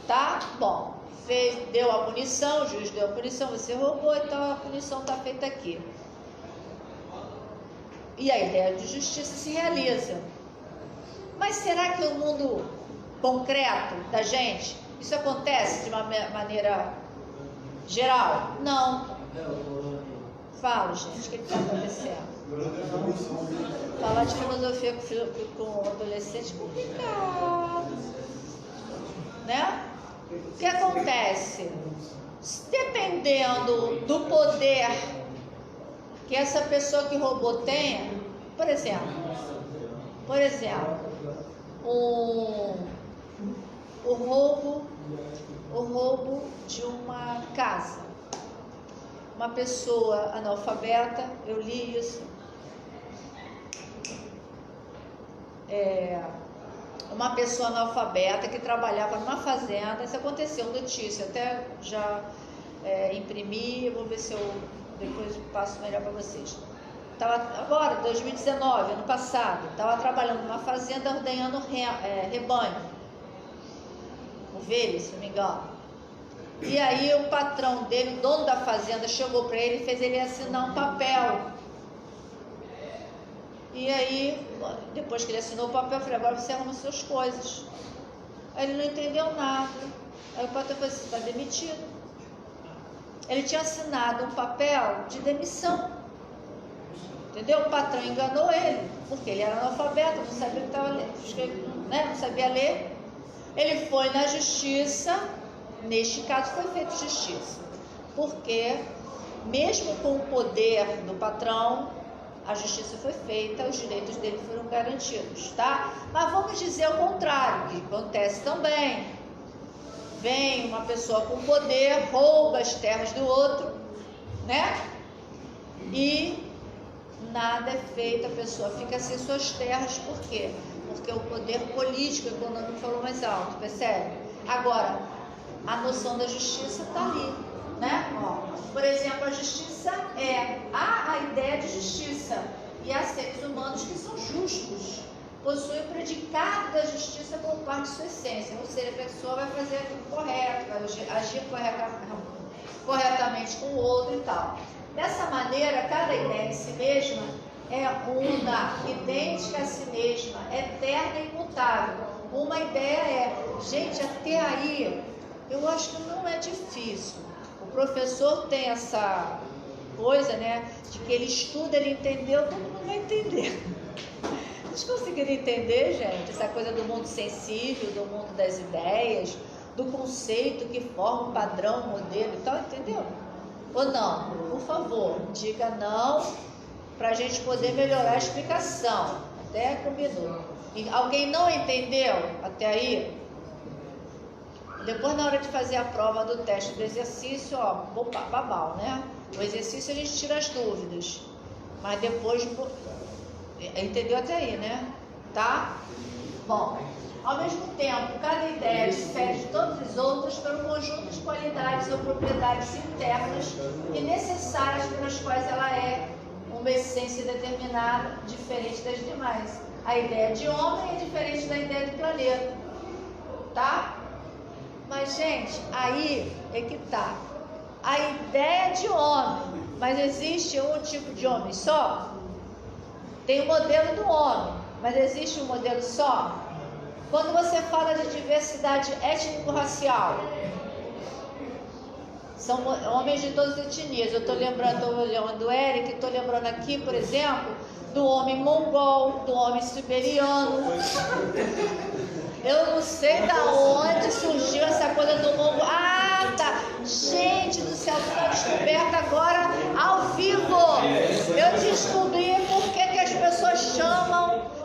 Tá? Bom, deu a punição, o juiz deu a punição, você roubou, então a punição está feita aqui. E a ideia de justiça se realiza. Mas será que no mundo concreto da gente, isso acontece de uma maneira geral? Não. Fala, gente, o que está acontecendo? Falar de filosofia com adolescente é complicado, né? O que acontece? Dependendo do poder que essa pessoa que roubou tenha, por exemplo, o roubo de uma casa. Uma pessoa analfabeta, eu li isso, uma pessoa analfabeta que trabalhava numa fazenda, isso aconteceu, notícia, até já imprimi, vou ver se eu depois passo melhor para vocês. Agora, 2019, ano passado, estava trabalhando numa fazenda ordenhando rebanho, ovelhas, se não me engano. E aí o patrão dele, o dono da fazenda, chegou para ele e fez ele assinar um papel. E aí, depois que ele assinou o papel, eu falei, agora você arruma suas coisas. Aí ele não entendeu nada. Aí o patrão falou, você está demitido. Ele tinha assinado um papel de demissão. Entendeu? O patrão enganou ele, porque ele era analfabeto, não sabia o que estava lendo, né? Não sabia ler. Ele foi na justiça, neste caso foi feita justiça, porque mesmo com o poder do patrão, a justiça foi feita, os direitos dele foram garantidos, tá? Mas vamos dizer o contrário, que acontece também. Vem uma pessoa com poder, rouba as terras do outro, né? E nada é feito, a pessoa fica sem suas terras, por quê? Porque o poder político, o econômico falou mais alto, percebe? Agora, a noção da justiça está ali, né? Ó, por exemplo, a justiça há a ideia de justiça, e há seres humanos que são justos, possuem o predicado da justiça como parte de sua essência, ou seja, a pessoa vai fazer aquilo correto, vai agir corretamente com o outro e tal. Dessa maneira, cada ideia em si mesma é una, idêntica a si mesma, eterna e imutável. Uma ideia gente, até aí, eu acho que não é difícil. O professor tem essa coisa, né, de que ele estuda, ele entendeu, todo mundo vai entender. Vocês conseguiram entender, gente, essa coisa do mundo sensível, do mundo das ideias, do conceito que forma um padrão, um modelo e tal, entendeu? Ou não? Por favor, diga não, para a gente poder melhorar a explicação. Até combinou. E alguém não entendeu até aí? Depois, na hora de fazer a prova do teste do exercício, ó, babau, né? O exercício a gente tira as dúvidas, mas depois... Entendeu até aí, né? Tá? Bom, ao mesmo tempo, cada ideia difere de todas as outras pelo conjunto de qualidades ou propriedades internas e necessárias pelas quais ela é um uma essência determinada, diferente das demais. A ideia de homem é diferente da ideia de planeta, tá? Mas, gente, aí é que tá. A ideia de homem, mas existe um tipo de homem só? Tem o modelo do homem, mas existe um modelo só? Quando você fala de diversidade étnico-racial, são homens de todas as etnias. Eu estou lembrando do Eric, estou lembrando aqui, por exemplo, do homem mongol, do homem siberiano. Eu não sei da onde surgiu essa coisa do mongol. Ah, tá. Gente do céu, está descoberta agora ao vivo. Eu descobri por que as pessoas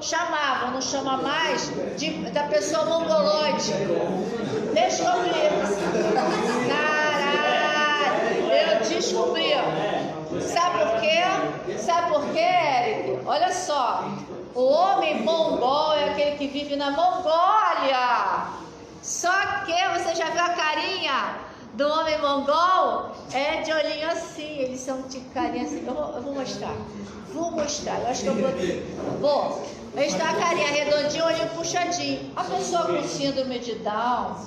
chamavam, não chama mais, da pessoa mongoloide. Descobri. Caralho, eu descobri. Sabe por quê? Sabe por quê, Eric? Olha só. O homem mongol é aquele que vive na Mongólia. Só que você já viu a carinha do homem mongol? É de olhinho assim. Eles são de carinha assim. Eu vou mostrar. Eu acho que eu vou. Eles têm a carinha redondinha, olhinho puxadinho. A pessoa com síndrome de Down.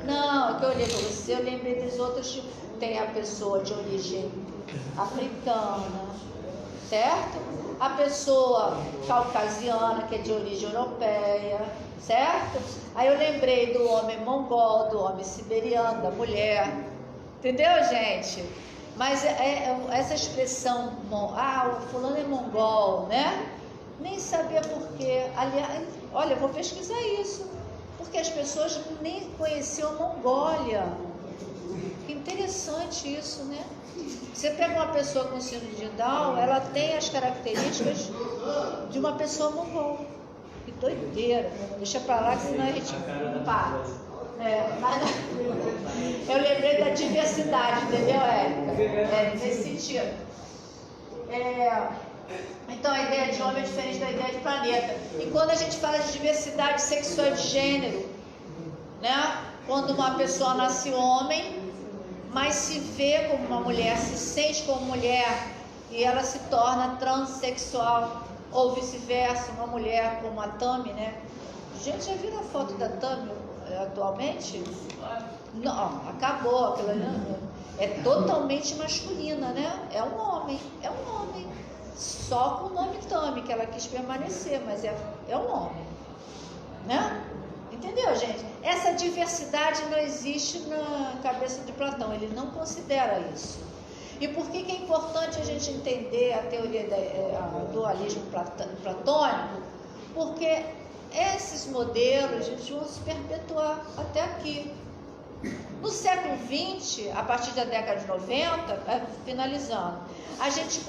Não, é que eu olhei para você, eu lembrei dos outros tipos. Tem a pessoa de origem africana, certo? A pessoa caucasiana, que é de origem europeia, certo? Aí eu lembrei do homem mongol, do homem siberiano, da mulher. Entendeu, gente? Mas essa expressão, o fulano é mongol, né? Nem sabia por quê. Aliás, olha, eu vou pesquisar isso. Porque as pessoas nem conheciam a Mongólia. Que interessante isso, né? Você pega uma pessoa com síndrome de Down, ela tem as características de uma pessoa mongol. Que doideira. Deixa pra lá, que senão a gente para. Eu lembrei da diversidade, entendeu, Érica? Nesse sentido. Então a ideia de homem é diferente da ideia de planeta. E quando a gente fala de diversidade sexual e de gênero, né? Quando uma pessoa nasce homem, mas se vê como uma mulher, se sente como mulher e ela se torna transexual, ou vice-versa, uma mulher como a Tami, né? Gente, já viram a foto da Tami atualmente? Não, acabou, aquela é totalmente masculina, né? É um homem. Só com o nome Tami, que ela quis permanecer, mas é um homem, né? Entendeu, gente? Essa diversidade não existe na cabeça de Platão, ele não considera isso. E por que é importante a gente entender a teoria do dualismo platônico? Porque esses modelos, gente, vão se perpetuar até aqui. No século XX, a partir da década de 90, finalizando, a gente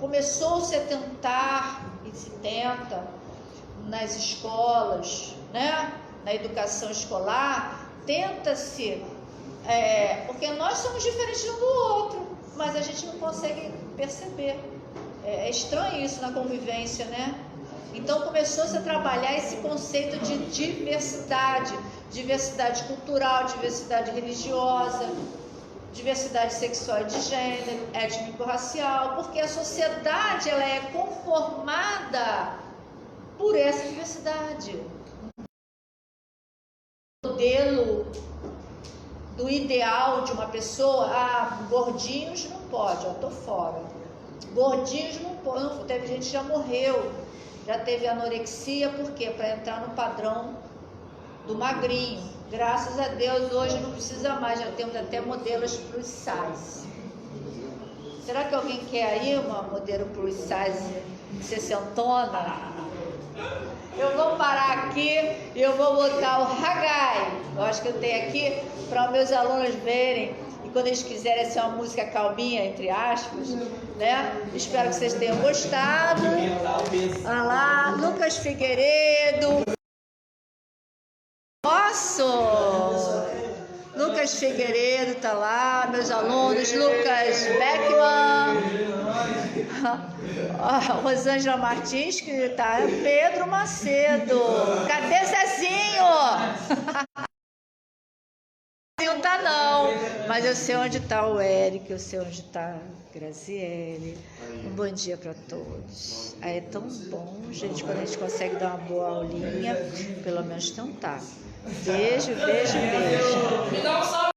começou-se a tentar, e se tenta, nas escolas, né? Na educação escolar, tenta-se, porque nós somos diferentes um do outro, mas a gente não consegue perceber. É estranho isso na convivência, né? Então começou-se a trabalhar esse conceito de diversidade cultural, diversidade religiosa, diversidade sexual e de gênero, étnico-racial, porque a sociedade ela é conformada por essa diversidade. O modelo do ideal de uma pessoa, gordinhos não pode, tô fora. Gordinhos não pode, não, teve gente que já morreu, já teve anorexia, por quê? Para entrar no padrão do magrinho. Graças a Deus, hoje não precisa mais, já temos até modelos plus size. Será que alguém quer aí uma modelo plus size 60ona? Eu vou parar aqui e eu vou botar o Hagai. Eu acho que eu tenho aqui para os meus alunos verem. E quando eles quiserem ser uma música calminha, entre aspas, né? Espero que vocês tenham gostado. Olha lá, Lucas Figueiredo. Lucas Figueiredo tá lá, meus alunos, Lucas Beckman, Rosângela Martins, que tá, Pedro Macedo, cadê Zezinho? Zezinho tá tá não, mas eu sei onde tá o Eric, eu sei onde tá a Graziele. Um bom dia para todos. É tão bom, gente, quando a gente consegue dar uma boa aulinha, pelo menos tentar. Beijo, beijo, beijo. Me dá um salve.